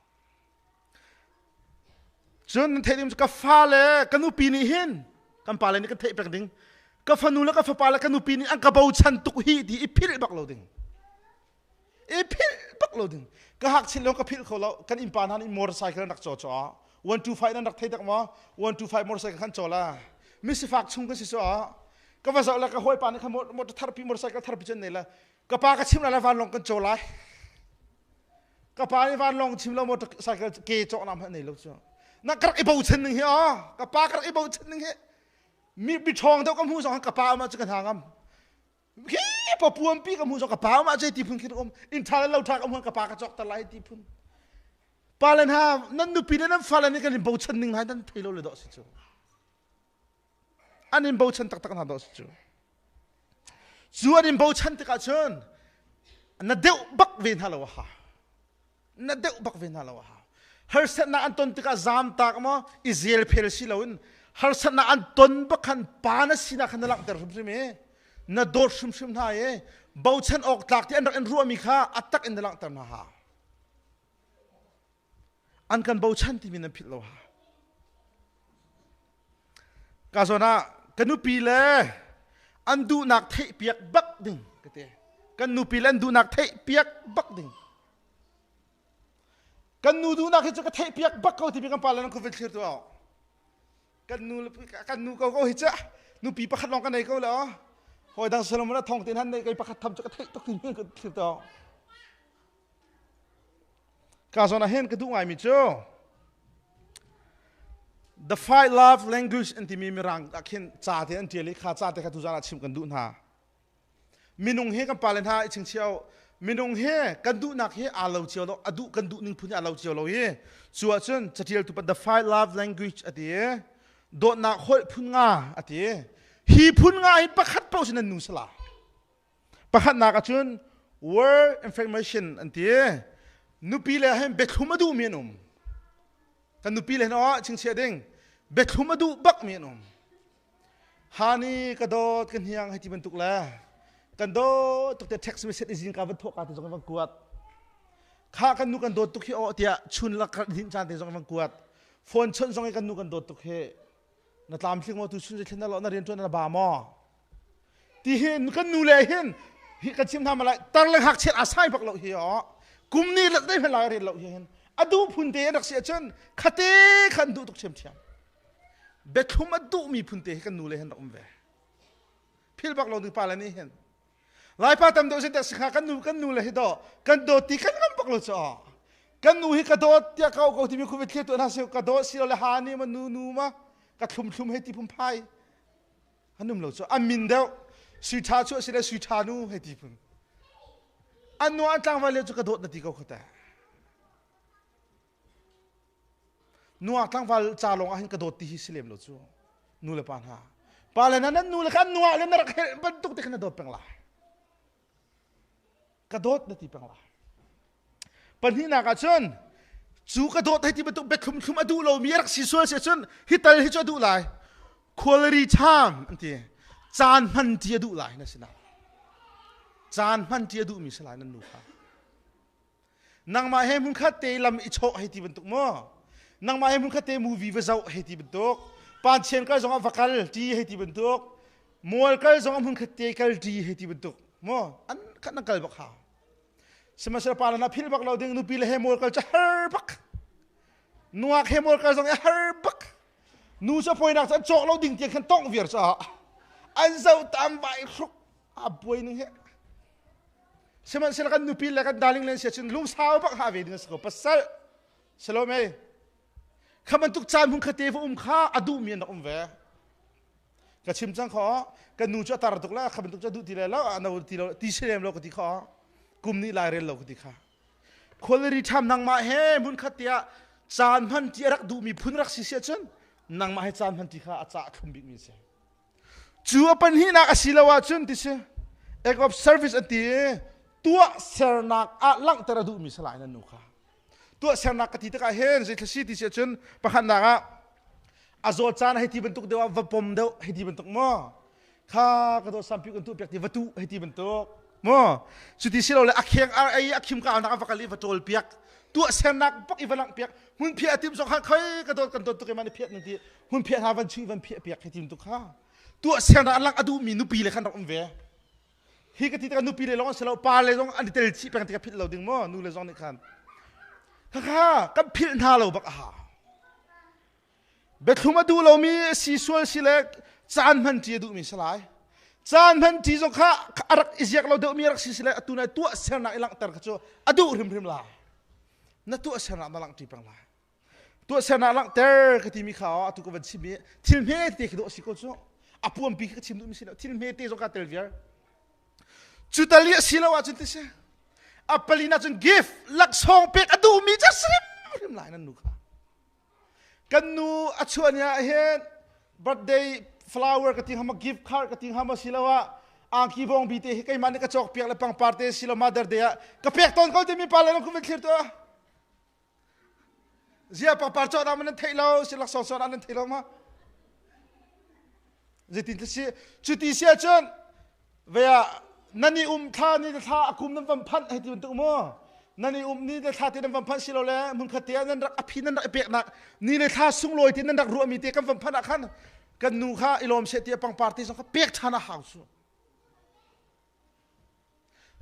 chun thai dim ka fa le kan nu pi ni hin kan pa le ni kan thai pek ding ka fa nu la ka fa pa la kan nu pi ni ang ka bau chan tu hi di i phil bak lo ding phil bak lo ding ka hak chin lo ka phil kho lo kan impan han motorcycle nak cho 125 nak thai tak ma 125 motorcycle khan chola mi si fak chung ka si so ka va sa la ka hoi pa ni kha motor therapy motorcycle therapy chen nei la ka pa ka chim la van long kan chola ka pa ni van long chim lo motorcycle ke cho nam ha nei lo cho na kar i bau chen ning he ka pa kar i bau chen ning he mi bi thong dau ka mu so ka pa ma chu kan hangam khi pa puam pi ka mu so ka pa ma che ti phun khit om in thal lo thak am ka pa ka chok ta lai ti phun palen ha nan nu pi nan falan ni kan bau chen ning hai dan thailo le do si chu anin bau chen tak tak na do si chu chu anin bau chen ta ka chun na deu bak ven ha lo ha na deu bak ven ha lo ha har set na anton tika zam tak mo Israel phel si loin har set na anton bakhan pa na sina khan lak ter rum me na dor shum shum na ye bau chen ok tlak ti an rak en ru mi kha atak en lak ter na ha an kan bau chen ti min phil lo ha ka so na kanu pi le an du nak thei piak bak ding kate kan nu pi len du nak thei piak bak ding kan nu du nak hi ka thei piak bak ko ti bi kan palan ko vel thir to kan nu ko hi cha nu pi pakhat long kan nei ko la hoi dang salom na thong tin han nei kai pakhat tham cha ka thei tok tin ko thir to ka so na hen ka du ngai mi cho the five love language anti mi mirang akhin cha te an tiali kha cha te kha tu jana chim kan du na minung he kan palan ha ching chiao minung he kan du nak he alo chiao lo adu kan du ning phun alo chiao lo he chuwa chun chatial tu the five love language ati do na khoi phun nga ati hi phun nga hi pakhat pau sin nu sala pakhat na ka chun word information anti nu pi le hem bekhuma du menum kan nu pi le no ching chia ding bekhuma du bak menum hani ka dot kan hiang hai ti ban tuk la kan do tuk te text message izin ka van thok ka te jong van kuat kha kan nu kan do tuk hi o tia chun la ka din chan te jong van kuat phone chon jong kan nu kan do tuk he na tlam thling mo tu chun je thena lo na rian chon na ba mo ti hen kan nu le hen hi kan chim tham la tar le hak chet asai bak lo hi o kum ni la dai la ri lo hi hen adu phun te rak sia chon khate khan du tuk chem thiam bekhum adu mi phun te kan nu le hen rom ve phil bak lo du pa la ni hen lai pa tam do se tak sikha kan nu le hi do kan do ti kan ngam pak lo cha kan nu hi ka do tia ka ko ti mi khu vet to na se ka do si le ha ni ma nu ma ka thum he ti phum phai hanum lo cha amin do sui tha chu se le sui tha nu he ti phum anu an tang va le chu ka do na ti ko khata nu a tang va cha long a hin ka do ti hi silem lo chu nu le pan ha pa le na nu le kan nu a le na rak ban tuk te kan do peng la kadot na ti pang la ปัญหาหนักจนจูกระโดดให้ที่มันตุกเบ็ดคุมอดูเรามีรักสีสวยเสียจนฮิตาลิฮิจดูไหลquality time อันที่จานมันที่ดูไหลนั่นสินะจานมันที่ดูมีสลายนั่นนูค่ะนางมาให้มุนขัดเตลำอิโชให้ที่มันตุกมั่วนางมาให้มุนขัดเตมูวีเวจ้าให้ที่มันตุกปานเชนก็จงเอาฟักลที่ให้ที่มันตุกมัวก็จงเอามุนขัดเตกัลที่ให้ที่มันตุกมั่วอันขัดนักกัลบักข่าวสมัยปานนับพิลบักเราดึงนูพิลเฮมัวก็จะฮาร์บักนัวเฮมัวก็จงฮาร์บักนูจะพูดนักจะโจเราดิ่งเตียงขันต้องเวียร์จ้าอันเจ้าตามไปรุกอับวยนึงเหรอสมัยเสร็จกันนูพิลแล้วกันดาริงเลนเสียจนลุงสาวบักฮาเวดินสกปรกสัลสโลเมย์ขมันทุกจานมุนขัดเตฟข้าอดูมีนักเวกระชิมจังขอกันนูจะตาร์ตุกแล้วขมันทุกจะดูทีแล้วอันนั้นทีเราทีเชลมเราก็ทีขอกลุ่มนี้ลายเรนเราก็ทีข้าคนเลยทำนางมาเฮมุนขัดเตะจานพันที่รักดูมีพุนรักสิเสียจนนางมาให้จานพันที่ข้าอาจจะคุมบิกมีเสียจูปัญหานักศิลปะจนที่เสียเอกอบเซอร์วิสอันที่ตัวเซอร์นักลังตระดูมีสลายนั่นนูข้าตัวเซอร์นักที่ตะการเห็นสิทธิ์ที่เสียจนประคันนักอาโจจานให้ที่บรรทุกเดียววับปมเดียวให้ที่บรรทุกมั่วข้ากระโดดสัมผัสกันตัวเปียกที่วัตถุให้ที่บรรทุกมั่วสุดที่เราเลยอักเขียงไอ้อักขิมก้าวนักฟักลีวัตถุเปียกตัวเซอร์นักปักอีวันลังเปียกหุ่นเพียรทีมสองข้างใครกระโดดกันตัวกันมันเพียรหนึ่งทีหุ่นเพียรหาวันชื่อวันเพียรให้ทีมตุกข้าตัวเซอร์นักลังอดูมีนุปีเลยขันรักเวฮีกติกันนุปีเลยร้องเสลาปาเลยร้องอันนี้เตลชีเป็นที่กับพิษเราดึงมั่วนูเลยร้องในขันข้ากับพิษหน้าเราบักอาเบ็ดคุมาดูเรามีสีสวยสีเล็กจานพันที่ดูมีสลายจานพันที่สงข้าอารักอิสยากเราเดิมมีอารักสีเล็กตัวนั้นตัวเซอร์นักลังตระกระโจอดูริมลานั่นตัวเซอร์นักลังที่ปังลาตัวเซอร์นักลังเตอร์กที่มีข่าวตุกวันชิมีทิลเมตที่กระโดดสิโก้โจอาปวมปีกชิมดูมีสิทิลเมตที่สงข้าเตลเวียจุดตาลีสิลาวจุดที่เสอปลีน่าจนกิฟต์ลักซองเป็กอดูมีจัสริมลายนั่นนูค่ะกันนูอัชวเนี่ยเห็น birthday flower กติงหามา gift card กติงหามาสิลาวอังคีบองบีเตให้ใครมันกระจกเปียกและปังปาร์ตี้สิลา mother day กระเปียกตอนเขาจะมีปาเลนคุณเป็นเคลียร์ตัวเสียปังปาร์ตี้เรามันเทเราสิลักซองอันนั้นเทเรามาจะติดที่จุดที่เสียจนเวียนั่นนี่ท่านี่ท่าคุมน้ำฟันพันให้ที่มันตัวมั่วนั่นนี่นี่ท่าที่น้ำฟันพันสิเราแล้วมึงขัดเตียนั่นรักอภินั่นรักเปียกนักนี่เลยท่าสุ่งลอยที่นั่นรักรัวมีเตียกันฟันพันขันกันนูข้าอิลอมเสตียปังปาร์ตี้สองข้าเปียกท่านาหาวสุ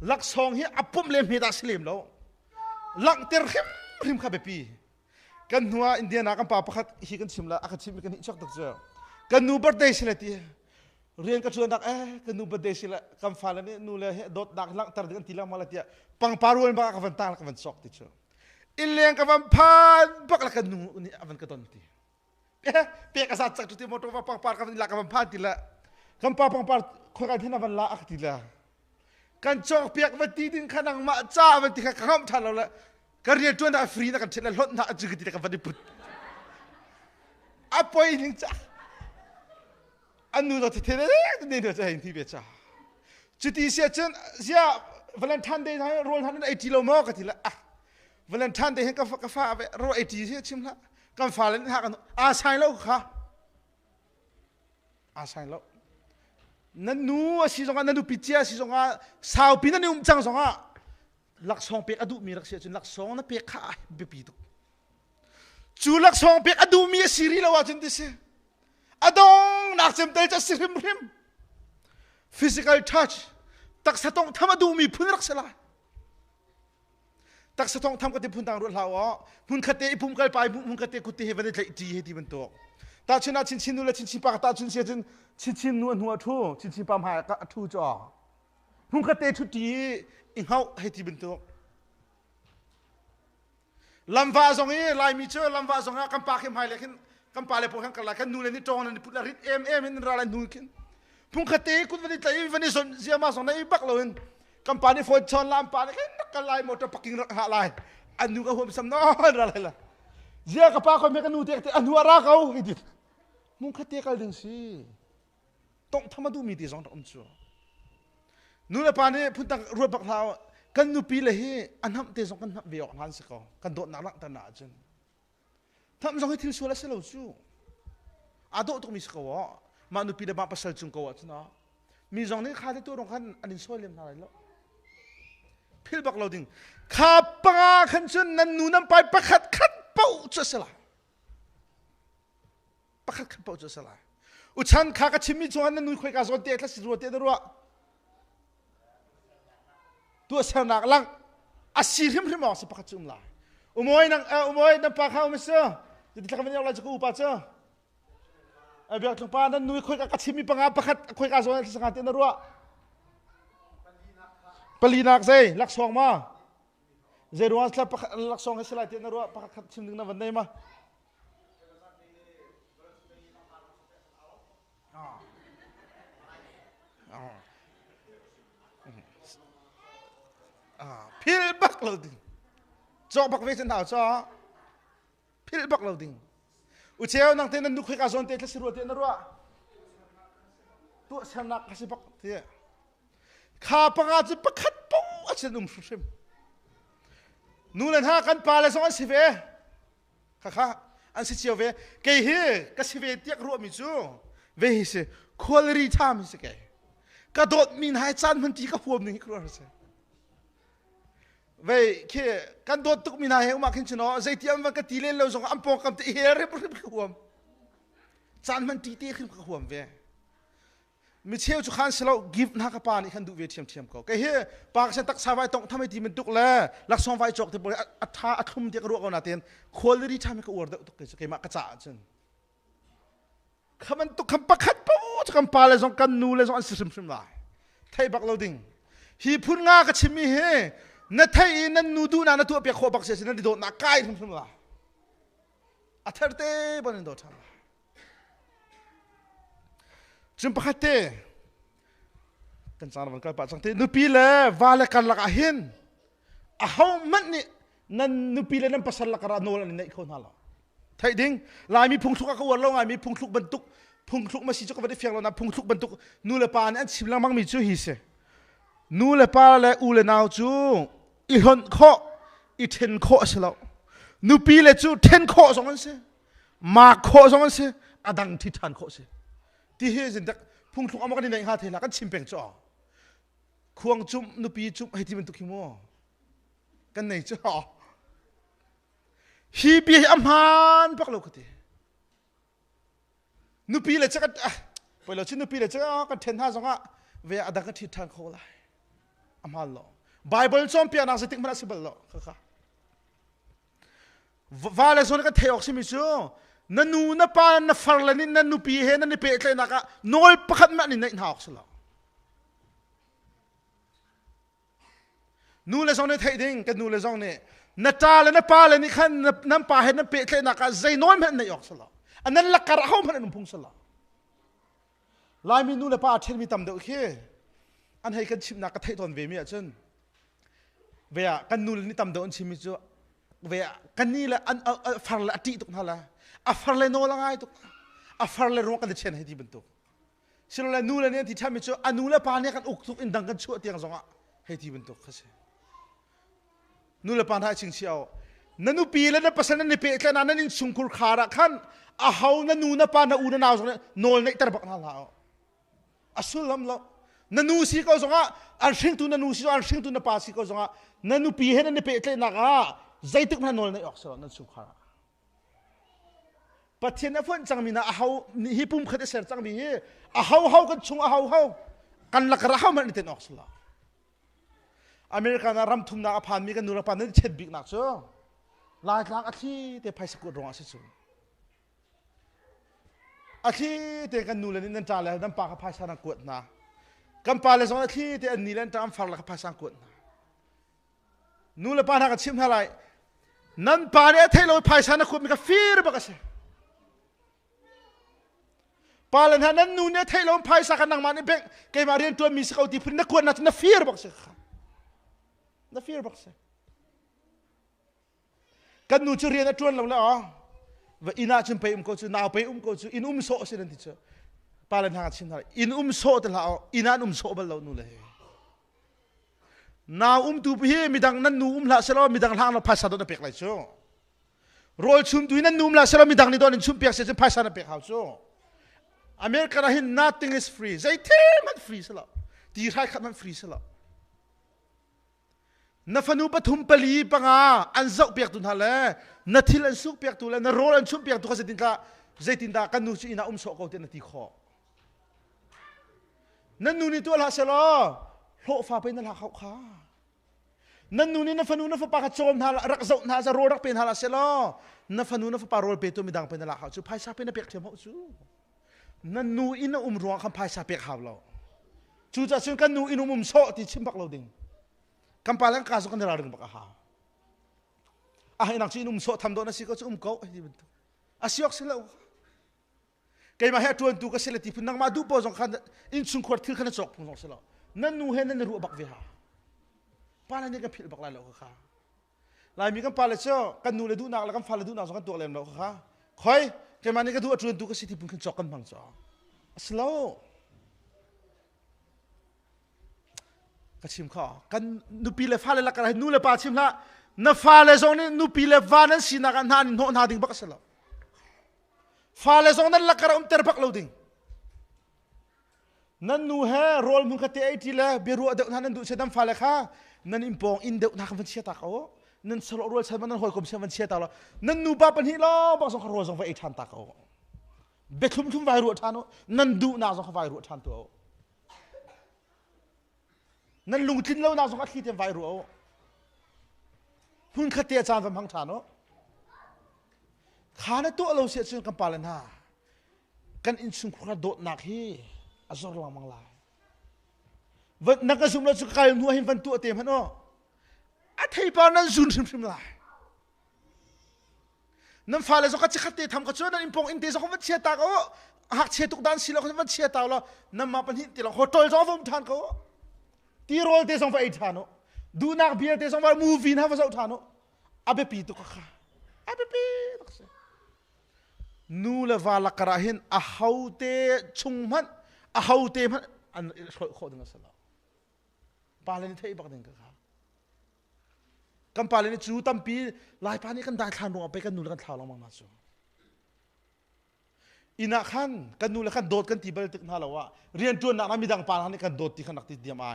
ลักซองเฮียอับปุ่มเล่มเฮดาสลิมแล้วลังเตอร์ริมข้าเบปีกันนัวอินเดียนักกันป่าประคัดฮิกันชิมละอาคัดชิมกันฮิชักตักเจอกันนูเบิร์ดเดย์สิละทีเรียนกันชวนนักกันนูเบิร์ดเดย์สิละคำฟ้าแล้วนี่นูเลยดอทนักลังตระกันทีละมาละทีปังปารุนบักกันฟันตากันฟันซอกติดเจออิเลียงกันฟันพันบักละกันนูนี่อันกันตอนทีเปียกกษัตริย์สักทีมอตัวปังปากันละกันฟันพันทีละคำป่าปังปาคนกันที่นั่นฟันละอักทีละกันจอกเปียกวันที่ดินขนังมาจ้าวันที่ข้ามทันเราละกันเรียนตัวน่ะฟรีนะกันเช่นล้นน่ะจุกติดกันวันที่พุธอะปอยนึงจ้าอันนู้นเราที่เท่เลยนี่เราจะเห็นที่เบียจ้าจุดที่เสียจนเสียวาเลนไทน์เดย์ให้โรลทันนั้น80โลมอกันทีละวาเลนไทน์เดย์ให้กาแฟไปโรล80เสียชิมละกันฟ้าเลยนี่หากันใช่แล้วค่ะใช่แล้วนั่นนู้สิสงฆ์นั่นนู้พิจิตรสิสงฆ์สาวปีนั่นนี่จังสงฆ์ลักซองเป็กอดูมีรักเสียจนลักซองนั่นเป็กข้าเบปีตุจูลักซองเป็กอดูมีสิริแล้วว่าจนที่เสียอดงนักเซมเตลจะสิริมริม physical touch ตักสะตงทำอดูมีพุ่นรักษาตักสะตงทำกันที่พุ่นต่างรุ่นเราพุ่นขัดเตะพุ่นกันไปพุ่นขัดเตะกุฏิเฮวันนี้จะจีให้ที่มันตัวตาชินชินนู่นและชินปากตาชินเสียจนชินนวลหัวทูชินปามหายก็ทูจ่อพุ่งกระเตชุดีอิงเขาให้ที่เป็นตัวลำฟ้าสองนี้ลายมีเชื่อลำฟ้าสองนี้กำปาเข้มหายเลยขึ้นกำปาเลยพวกขันกันละขันนู่นนี่จองนี่พุทธฤทธิ์เอ็มนี่อะไรนู่นขึ้นพุ่งกระเตกุวันนี้ใจวันนี้สนเสียมาสองนี้บักเลยกำปานี่ฝนชนลำปานี่นักกันลายหมดจะปักกิ่งหาลายอันนู้นก็หัวสำนอนอะไรล่ะเจ้ากับป้าคนเมกันนู่นเตะอันนู้นรักเขาให้ดิมุ่งขัดเตะกันดึงสิต้องทำมาดูมีตีสองตอมชัวนู่นละปานี่พุ่งตั้งรวดปักเท้า กันนูปีเลยอันทำเตะสองกันทำเบียร์หันสิเขากันโดดนักลักตนาจันทำสองให้ทิลชัวร์เสลาจูอาโดตุกมิสเขาว่ามานูปีเดมาปัสสาวะจุงเขาว่าชนะมีสองนี้ข้าที่ตัวตรงขันอันนี้ช่วยเลี้ยงอะไรแล้วพิลบักเราดิ่งข้าปะขันจนนั้นนูนำไปประคัดขัดเป้าจะสลายประคัดขัดเป้าจะสลายอุชันข้าก็ชิมมิจวนนั้นนูคุยกับสวนเตะทัศน์รัวเตะรัวตัวเสนาลังอาศิริมริมอสประคัดจุ่มลายอุโมยนังปากเขาไม่เชื่อจะติดกันไม่ได้อะไรจะกูอุปาเจ้าไอ้เบียร์ทุกปานั้นนูคุยกับชิมมิปังอาประคัดคุยกับสวนสังกัดเตะรัวปลีนักใจลักษณ์มาเจรวันสลับลักษณ์ให้สลายเตนรัวประคัดชิมดึงน้ำวันได้มาพิลบักเราดิ่งจอบักเวชนาวจอพิลบักเราดิ่งอุเชลนังเตนันนุคุยกับโซนเตะสิรัวเตนรัวตัวเชลนักสิบักเตะข้าประกาศจะประคัดปูอาจารย์นุ่มสุดนู่นฮะกันปาเลยสองอันสิเวข้าอันสิเชียวเวเกยฮีก็สิเวเตียกรัวมิจูเวฮิสิควอลรีทามิสิเกยกระโดดมินหายจานมันตีก็พวมหนึ่งครัวสิเวเคกันโดดตุกมินหายมาขึ้นชนอใจเตียมวันก็ตีเล่นเราส่งอัมปองคำตีเฮเรบริบขวมจานมันตีขึ้นขวมเวมิเชลจุขันสโลกิฟต์นักปานี่ขันดูเวทีมเขาแกเฮปากฉันตักสาวไว้ตรงทำให้ทีมันตุกแล้วลักษณ์ไฟจอกที่บริอัฐาอัฐมที่กระโดดกันนาเตียนควอลรีทำให้เขาอวดตุกเกมากระจ่าจันคำมันตุกคำประคัดปูจะคำปาเลยส่งกันนูเลยส่งอันซิมลายไทยบักเราดิ่งฮีพุ่นงากระชิมีเฮนั่นไทยนั่นนูดูนั่นตัวเปียกขวบักเสียนั่นดิโดนนักไก่ซิมลายอัฐร์เต้บันโดดทำจึงประคัดเตะกันสารวันกันปัจจังเตนุปีเล่วาเลกันลักอาหินอาหงมันนี่นั่นนุปีเล่นั่นภาษาลักการโนลันนี่คนฮัลโหลไทยดิ้งลายมีพุงทุกขวดลงไงมีพุงทุกบรรทุกพุงทุกมาสิจุกวันที่เฟียงเรานะพุงทุกบรรทุกนูเลปานอันชิมลังมังมีจูฮิเซนูเลปาเลอูเลนาวจูอีหอนโคอีเทนโคสลาวนูปีเล่จูเทนโคสองอันเซมาโคสองอันเซอดังทิทันโคเซที่เฮจินดักพุ่งทุกอามากันในหาเทล่ากันชิมเป่งจ่อควงจุ่มนุปีจุ่มให้ที่มันตุกิโมกันในจ่อฮีบีอัมฮันปักโลกตินุปีเลยจะกันไปเราชินุปีเลยจะกันเทนท่าสองอ่ะเวียอดังกันทิทันโคลายอัมฮันโลไบเบิลจอมเปียนักสติกมันสิบโลค่ะว่าเลยส่วนกันเทออกซิมิจูนั่นนูนับปานนับฟาร์ลนินนั่นนูปีเฮนั่นนี่เปะเลยนักะน้อยประคัดมันนี่ในหาออกสละนูเลยส่งในไทยดิ้งกันนูเลยส่งเนี่ยนับตาเลยนับปาเลยนี่ขันนับปาเฮนั่นเปะเลยนักะใจน้อยมันในออกสละอันนั้นลักกระเขามันนุ่มพุงสละลายมีนูเลยปาเทนมีตำเดียวแค่อันให้กันชิมนักกระไทยตอนเวมีอ่ะจนเวียกันนูเลยนี่ตำเดียวอันชิมิจูเวียกันนี่แหละอันฟาร์ลอติตุกนั่นแหละอัฟาร์เลโนละไงตุกอัฟาร์เลโนกันจะเช่นให้ที่บรรทุกสิ่งเหล่านู้นเนี่ยที่ทำให้ชัวอันนู้นละปานเนี่ยกันอุกทุกอินดังกันชัวเตียงสองอ่ะให้ที่บรรทุกเขาเช่นู้นละปานให้ชิงเชียวนั่นนูปีแล้วนั่นภาษานั่นในเปรตนั่นนี่สุงคุรขาระขันอาเฮานั่นนู้นละปานนั่นอูนั่นเอาสองเนี่ยโนลในตระบักนั่นละอัสุลลำละนั่นนูสีเขาสองอ่ะอันชิงตุนั่นนูสีอันชิงตุนั่นปาสีเขาสองอ่ะนั่นนูปีให้นั่นในเปรตนักอ่ะใจตึกนั่นโนลในออกสองนั่นสุงขาระประเทศนั้นฝนจังมีนะเขาฮิปุ่มขัดเสร็จจังมีเขากันชงเขากันลักระเขามันนี่เต็นออกสละอเมริกานะรำทุ่มนักผ่านมีกันนูรพันนั่นเช็ดบิ๊กนักเจ้าลายหลังอาทิตย์เตะไพ่สกุลรองอาศัยอาทิตย์เตะกันนูเลยนี่นั่นจ่าเลยนั่นปากกับไพ่สานกวดนะกันปาเลยสองอาทิตย์เตะอันนี้เล่นตามฟังแล้วกับไพ่สานกวดนะนูเลยปานักชิมเท่าไรนั่นปาเนี่ยเทโลไพ่สานกวดมีกับฟีร์บักเสปาเลนนั้นนูเนี่ยเทลมไพ่สักนังมันนี่เพ่งเกมาเรียนตัวมีสกาวตีพื้นนักวนนักฟีร์บอกสิค่ะนักฟีร์บอกสิกันนูจะเรียนนักจวนเราแล้วอ๋อว่าอินาจึงไปก็จะนาวไปก็จะอินโซสินั่นที่เจอปาเลนหาชินอะไรอินโซแต่ละอ๋ออินาโซบัลเรานูเลย นาตูพี่มีดังนั้นนูละเสร็จแล้วมีดังทางเราภาษาโดนเปียกไรชั่วรอยชุมตุยนั้นนูละเสร็จแล้วมีดังนี่โดนชุมเปียกเสร็จภาษาเปียกเขาชั่วอเมริกาเห็น nothing is free ใจเท่มันฟรีเสร็จแล้วตีไทยขัดมันฟรีเสร็จแล้วนัฟนูปฐุมปลีปังอาอันเจ้าเปียกตุนฮะเลยนัททิลอันสุกเปียกตุเลยนัโรลอันชุมเปียกตุก็จะตินกาใจตินดากันนูชีน่าโสกเอาเตนตีคอนั่นนูนี่ตัวละเสร็จแล้วโลฟ้าเป็นนั่นละเขาขานั่นนูนี่นัฟนูนัฟปากโจมฮะรักเจ้าฮะจะโรรักเป็นฮะละเสร็จแล้วนัฟนูนัฟปาโรลเปตัวมีดังเป็นนั่นละเขาจูภายซาเป็นนับเปียกเทียมเขาจูนั่นนูอินรวงคำภายซาเปียกเขาเราจูจะซึ่งกันนูอินโสติชิมบักเราดิ่งคำพาลังกาสุกันเราเรื่องบักหาให้นักชีนุ่มโสทำโดนสิก็จะเกาไอ้ที่เป็นตัวอาศัยอกเสลาใครมาให้ตัวตัวก็เสลติพุ่งนั่งมาดูโพสองขันอินสุนขวดที่ขันจอกพุ่งสองเสลานั่นนูเห็นนั่นรู้บักเวหาป้าอะไรนี่ก็ผิดบักลายเราค่ะลายมีกันป้าเลยเจ้ากันนูเลยดูนักแล้วกันฟ้าเลยดูนักสองกันตัวเล่มเราค่ะคอยใครมานี่ก็ดูตัวตัวก็สิที่พุ่งขันจอกกันพังจอกเสลาก็ชิมข้อกันนูปีเลฟ้าเลยละกันนูเลยป่าชิมละนับฟ้าเลยตรงนี้นูปีเลฟ้านั้นสินักอันนั้นโน่นหาดิ่งบักเสลาฟ้าเลยตรงนั้นละกันเตอร์บักเราดิ่งนั่นนูเฮโรลมุนคติไอทีละเบรูอเดนั่นดูเชดัมฟ้าเลยค่ะนั่นอิมปองอินเดนักมันเชียตาเขานั่นสโลโรลใช้มันนั่นหอยคมเชียมันเชียตาเรานั่นนูป้าปัญหิล้อบักสองคารโรสองไฟอีทันตาเขาเบคุมไฟรัวทานุนั่นดูน่าสองไฟรัวทันตัวนั่นลุงทิ้งเล่าน่าสงสารที่เต็มไฟรู้หุ่นขัดเตียจานฟังพังฐานขาในตัวเราเสียชื่อกันปาเลน่ากันอินสุนคราโดดหนักฮีอาจจะระวังมังลายวันนักการสุนเราสุขายหัวหินฟันตัวเต็มฮันโออัฐิปานั้นซุนชิมลายนั่นฟ้าเลยสกัดขัดเตียทำกระชวนนั่นอินปงอินเตสเขาวันเชียตาเขาหักเชียตุกด้านสิเราเขาวันเชียตาเรานั่นมาเป็นหินตีเราโหดตัวจอฟังทานเขาที่โรลเตสองไฟอีทานุดูนักเบียร์เตสองไฟมูฟีนะว่าจะอุทานุอาเบปีตุกค่ะอาเบปีตุกเสนูเลวาลักระหินอาฮาวเตชุงมันอาฮาวเตมันอันโคดึงกันสละปาเลนเทย์บักดึงกันค่ะกันปาเลนจูตัมปีลายปานี้กันได้ทานลงไปกันนูกันเท้าลงมาจูอินักขันกันนูเลยขันโดดกันตีเบลตึกน่าละวะเรียนจวนนักมีดังปานันกันโดดตีขันนักตีเดียมไอ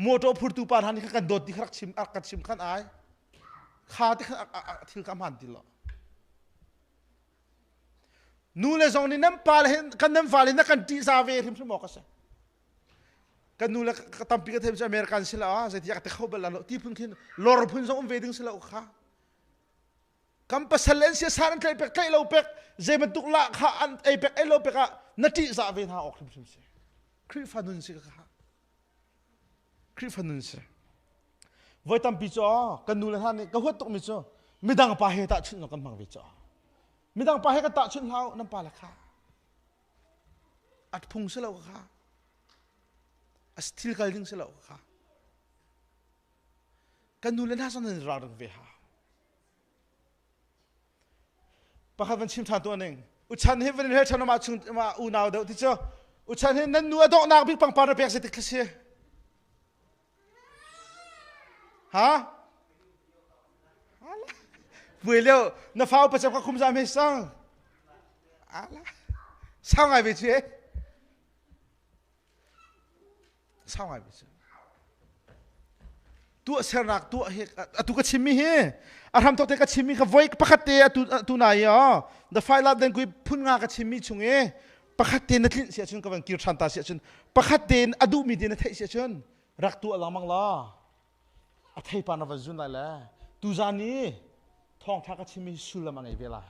โมโตพูดตูปาหันนี่กันโดดที่ขัดชิมอักชิมขันไอขาที่ขันที่กำหันติละนู่นเลยสองนี่น้ำปลาเลยกันน้ำฟ้าเลยนักกันตีซาเวริมสมองกันเสกันนู่นเลยตั้มปีกันเทมจะอเมริกันสิละเสร็จอยากจะเข้าไปแล้วที่พุ่งขึ้นลอร์พุ่งส่งเวดิ้งสิละโอ้ค่ะคำภาษาเลนเซียสารไทยเป็กไทยเราเป็กเจมันตุกละข้าอันไอเป็กไอเราเป็กอะนัดที่ซาเวนหาออกริมสมองคริฟันุนสิค่ะคริฟันุนสิไว้ตั้มปีจ้ากันนู่นเลยท่านนี่ก็หัวตกมิจ้าไม่ดังปาเฮตัดชุนนกันบังวิจ้าไม่ดังปาเฮก็ตัดชุนเท้าน้ำปลาละค่ะอัดพุงสิละค่ะอัดสติลกันดิ้งสิละค่ะกันนู่นเลยท่านสนใจราวดึงเวหาปะคับวันชิมทานตัวหนึ่งอุชันเห็นวันนี้เห็นฉันมาชุนมาอูนาวเดียวที่เจ้าอุชันเห็นนั่นนัวดอกนางพิปังปานระเบียงเสติกเสียฮะอะไรเบื่อแล้วน้าฟ้าประจำกับคุมสามีสั่งอะไรสั่งไงไปเจ้สั่งไงไปเจ้ตัวเสนักตัวเฮตัวก็ชิมมีเฮอารมณ์ตัวเทก็ชิมมีกับไว้ปกติตัวนายอ๋อเดฟไฟลัดเดินกุยพุ่งงากับชิมมีชงเอปกตินัดลิ้นเสียชนกับวันกิรชันตาเสียชนปกติอดูมีดีนัดเสียชนรักตัวละมังละอัฐิปานวัจุนได้แล้วตูจานีทองทักกับชิมมีสุลมังไอเวลา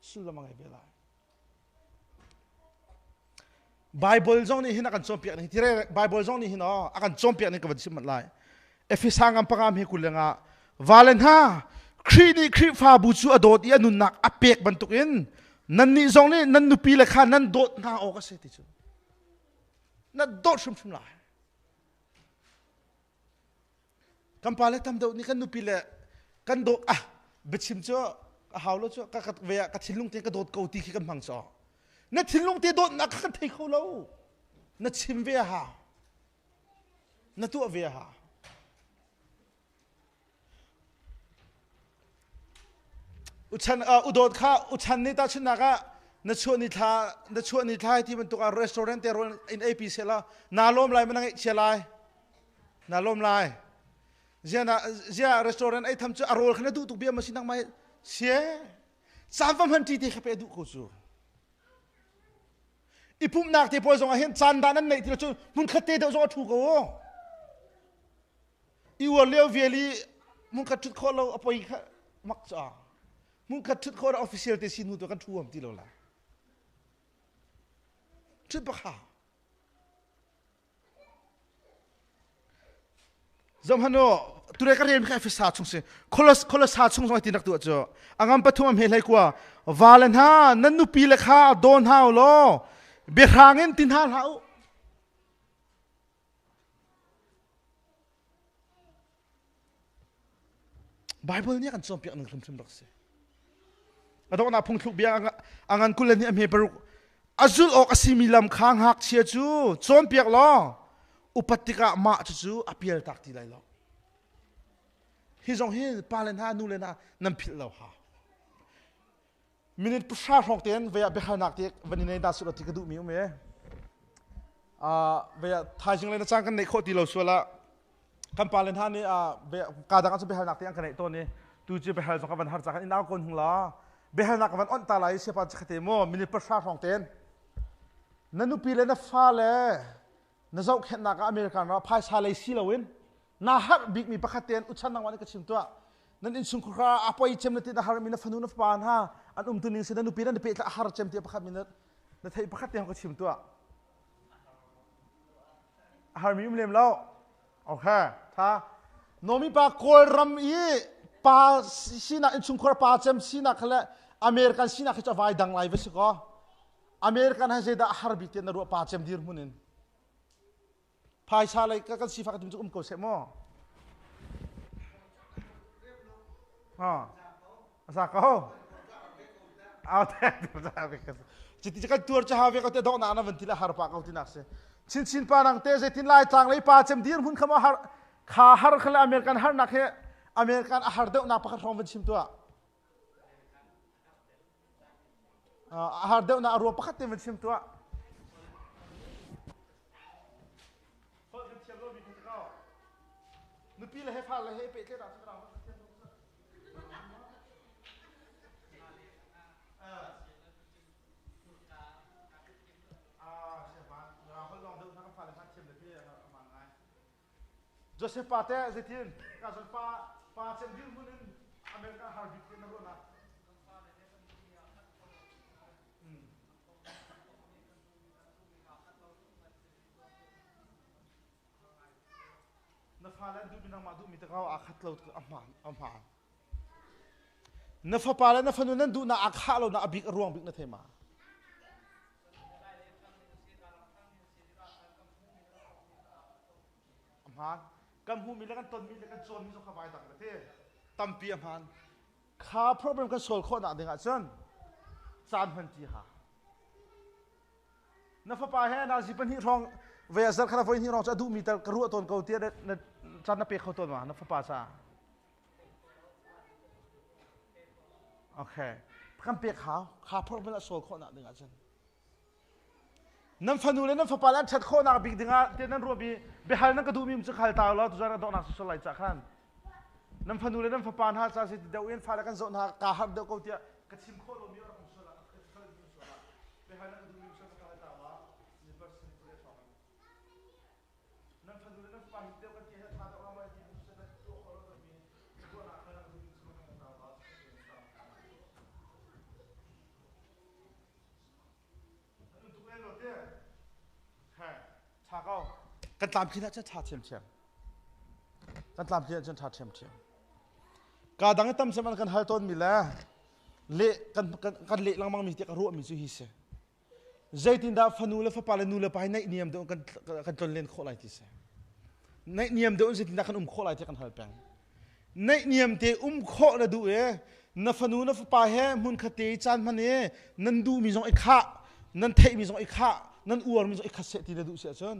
สุลมังไอเวลาไบเบิลจงนี่หินักกันจอมเปียกนี่ที่เรื่องไบเบิลจงนี่หินอ๋ออากันจอมเปียกนี่ก็วันชิมมันไล่เอฟิสังอันปังอามเฮกุลงะวาเลนฮาครีนี่ครีฟาบูจูอโดดยันุนักอเปียกบรรทุกอินนั่นนี่จงนี่นั่นนุปีเลขานั่นโดดนาออกเสติจูนั่นโดดชุมไล่คำพาเลทำโดดนี่กันนุปีเลกันโดดอ่ะบิดชิมจ้าหาวแล้วจ้ากัดเวียกัดทิ้งลุงเตียกระโดดเกาตีขี้กันพังจ้านั่นทิ้งลุงเตียโดดนักกันเทเขาแล้วนั่นชิมเวียหา นั่นตัวเวียฮะอุดรข้าอุชันนี่ตาชินากะนัชวนิทาที่มันตัวรีสอร์ทเตอร์อินเอพีเซล่านาลมไลมันนั่งเชลัยนาลมไลเจ้ารีสอร์ทไอทำจะอารมณ์ขนาดดูตุกเบียมาสินังไม่เสียสามวันที่ที่เขาไปดูกูจูอีพุ่มนักที่พอส่งเห็นจันดานั้นในที่เราจูมุนขัดเตะเดี๋ยวจะถูกกูอีวัวเลี้ยวเวลีมุนขัดชุดคนเราเอาไปมักจ้ามุนขัดชุดคนออฟฟิเชียลที่สินหูตัวกันทั่วที่เราละชุดปะค่ะจำฮันโนตัวเรกเรียนแค่ฟิศาสตร์ชงสิคนละศาสตร์ชงสมัยที่นักตัวเจ้าอังกฤษปฐุมเฮลัยกว่าวาเลนฮานั่นนุปีเลขาโดนฮาวโลเบียร์างเงินตินฮาลาวไบเบิลเนี่ยกันจอมเปียกหนึ่งคำรักษาแต่ตอนนั้นพงทุกเบียงอังกฤษกุลนี่อเมริกาอาจุลออกสิมิลำค้างหักเชียจูจอมเปียกล้ออุปติกะมาจูอภิเษกตักทีไรล้อฮิจงฮิปาเลนฮานูเลนะนั่นผิดแล้วฮะมินิประชาชนเตียนเวียเบฮานักเตียวันนี้ในดาสุรติกดูมิวเมเวียทายจึงเลยนะจังกันในโคติเราชัวละคำปาเลนฮานี่เวียการดังก็จะเบฮานักเตียงกันในตัวนี้ตูจะเบฮาสองกันหาจากกันอินเอาคนหงล้อเบฮานักกันอันตรายเสียปัจจัยเตโมมินิประชาชนเตียนนั่นนุปีเลนะฟ้าเลยนั่นเจ้าเห็นนักอเมริกันเราพายชาเลซีลาวินน่าฮักบิ๊กมีประคัตเตียนอุชันนังวันนี้ก็ชิมตัวนั่นอินสุงคราอภัยเจมนัตินะฮาร์มินะฟันุนฟปานฮะอันตุนิงเสนันุปีนันเปิดละฮาร์เจมที่ประคัตมินัทนั่นไทยประคัตเตียนก็ชิมตัวฮาร์มิมเลมแล้วโอเคท่าโนมิปาโคลรัมอีปาสินะอินสุงคราปาเจมสินะเขาเลยอเมริกันสินะเขาจะไว้ดังไลฟ์สิก็อเมริกันให้เจดาฮาร์บิเตียนรัวปาเจมดีร์มุนินพายชาเลยก็สิฟักตุนจุกโกเสมอสักเขาเอาแต่จะหาเวกันจิตจะกันตัวจะหาเวกันแต่ดอกนานาวันที่ละหาร์ปากเอาที่นักเสียชินปานังเตะจิตไล่ทางเลยปาเจมดีร์หุ่นขมาหาขาหาร์ขเลยอเมริกันหาร์นักเหอเมริกันหาร์เดาหน้าพักรองวันชิมตัวหาร์เดาหน้ารัวพักเต็มวันชิมตัวนุปีเลยให้พาเลยให้เป๊ะเจ้าเราเราโจเซฟปาเต้เจตินการสปาเซนดิลมุนินอเมริกันฮาร์บิทนะรู้นะนัฟฮาเลนดูบินังมาดูมิตรเขาอาคัตเราอัมพานนัฟปาเลนนัฟนุนันดูนะอาคัตเรานะอบิกรวงบิกนะเทมาอัมพานกัมพูมีแล้วกันต้นมีแล้วกันโซนมีสองขบายต่างประเทศตั้มปีอัมพานข้า problem กันโซลคนอ่ะเด็กอ่ะจน3,000 ฮะนัฟปาเฮนาจิปันฮิรองเวียซัลขณะวันฮิรองจะดูมีแต่กรัวต้นเกาเตียนจันนับเปเขาต้นมานัฟปาซาโอเคกันเปียข้า problem ละโซลคนอ่ะเด็กอ่ะจนนั่นฟันูเลยนั่นฟังปาลันชัดโคนักบิ๊กดึงอ่ะเดี๋ยวนั่นรัวบีเบฮาร์นั่นก็ดูมีมุสขายตาแล้วตัวนั้นต้องนักสุดไล่จากขันนั่นฟันูเลยนั่นฟังปานฮาซาสิเดี๋ยวเอ็นฟ้าแล้วกันโซนหากาฮักเดี๋ยวเขาเตียกระชิมโคลมีอะไรของสุดละเบฮาร์นั่นก็ดูมีมุสขายตาแล้วนี่เป็นสิ่งที่เราชอบนั่นฟันูเลยนั่นฟังเดี๋ยวกันเตียท่าตัวเราไม่ดีมุสนั่นตัวโคลมีตัวนักนั่นก็ดูมีมุสขายตาแล้วนั่นตัวเองหรอเตี้ยชาเก้ากันตามที่นั่นจะชาเทียมกันตามที่นั่นจะชาเทียมการดังตั้มสมันกันหายต้นมีแล้วเละกันเละลังมังมีเตียกรัวมีสุฮิเสใจตินดาฟันูเลฟปาเลนูเลไปในเนียมเดิมกันจนเล่นโคไลที่เสในเนียมเดิมใจตินดากันโคไลที่กันหายแปงในเนียมเตโคละดูนัฟนูนัฟปาเฮมุนคติจานมันนันดูมีจงไอ้ข้านันเทมีจงไอ้ข้านั่นอวดมันจะอีกขัดเสียทีเดียวดูเสียจน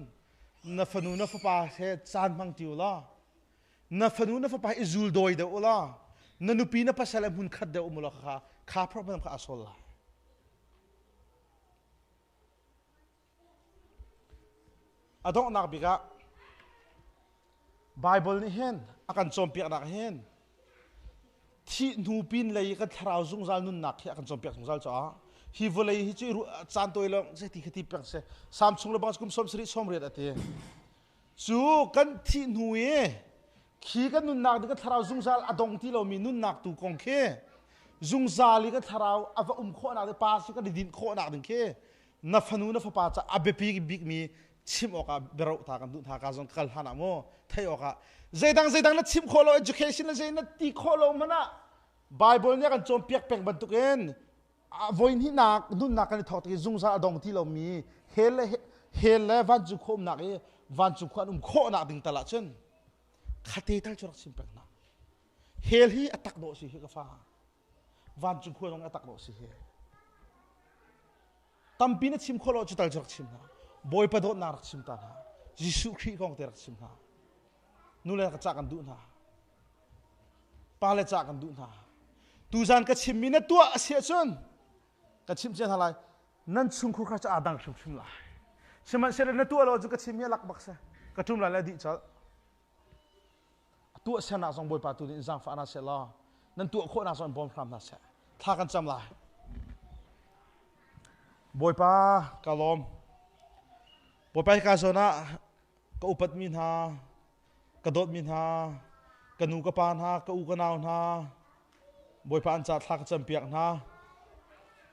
na fanu na fa pa he chan mang tiu la na fanu na fa pa izul doi de ula na nupi na pasala mun khat de umula kha problem kha asol la adong nak biga Bible ni hen akan chompiak nak hen thi nupin lei ka thrau zung zal nun nak akan chompiak zung zal cha hi volei hi chu chan toi long se ti khati pek se samsung lo bang kum som sri som ret ate chu kan thi nuye khi kan nun nak de ka thrau zung zal adong ti lo mi nun nak tu kong khe zung zali ka thrau ava kho na de pa si ka din kho na ding khe na phanu na fa pa cha abepi big mi chim oka bero tha kan du tha ka jong kal hana mo thai oka zaidang na chim kholo education la zaina ti kholo mana bible ne kan chom piak pek ban tuken voin hi nak dun nak kan thot ki zung sa adong ti lo mi hele van ju khom nak e van ju khan kho na ding tala chen khate tal chok chim pek na hel hi atak do si hi ka fa van ju khong atak do si he tampi na chim kholo chu tal chok chim na boy pa do na rak chim ta na jisu khi kong te rak chim na nu le ka cha kan du na pa le cha kan du na tu zan ka chim mi na tua sia chun ka chim chen halai nan chung khu kha cha adang chum chum la seman se na tua lo chu ka chim mi lak bak sa ka tum la di chal tua se na song boy pa tu ni zang fa na se la nan tua kho na song bom kham na se tha kan cham la boy pa ka lom boy pa ka so na ka upat min ha ka dot min ha ka nu ka pan ha ka u ka naw ha boy pa an cha thak cham piak na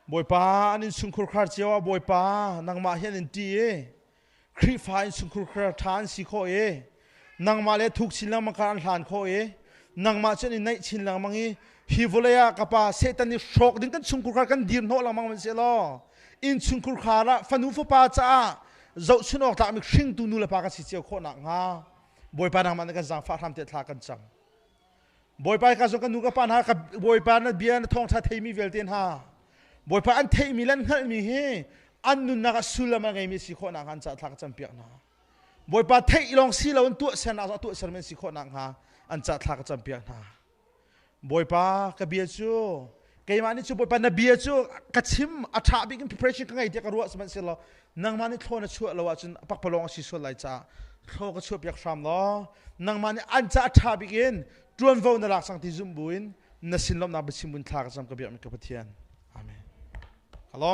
boy pa anin sungkhur khar chewa boy pa nangma hian in ti e khri fa in sungkhur khar than si kho e nangma le thuk chin lang ma kan hlan kho e nangma chen in nai chin lang mangi hi volaya ka pa setan ni shok ding kan sungkhur khar kan dir no lang mang man se lo in sungkhur khara fanu fa pa cha zau chinok ta mi hring tu nu la pa ka si cheu kho na nga boy pa nang man ka jang fa tham te thla kan cham boy pa ka zo kan nu ka pan ha ka boy pa na bian thong tha thei mi vel ten ha boy pa an thei mi lan ngal mi he an nun na ka sulama ngai mi si kho na han cha thla ka cham piak na boy pa thei long si lo tu sen na tu ser men si kho na ha an cha thla ka cham piak na boy pa ka bia chu kai mani chu boy pa na bia chu ka chim a tha bi kin preparation ka ngai te ka ruwa man se lo nang mani thona chu lo wa chun pak palong si so lai cha thlo ka chu piak sham lo nang mani an cha tha bi kin tuan vo na lak sang ti zum buin na sin lom na ba simun thla ka cham ka biak mi ka pathian amen hello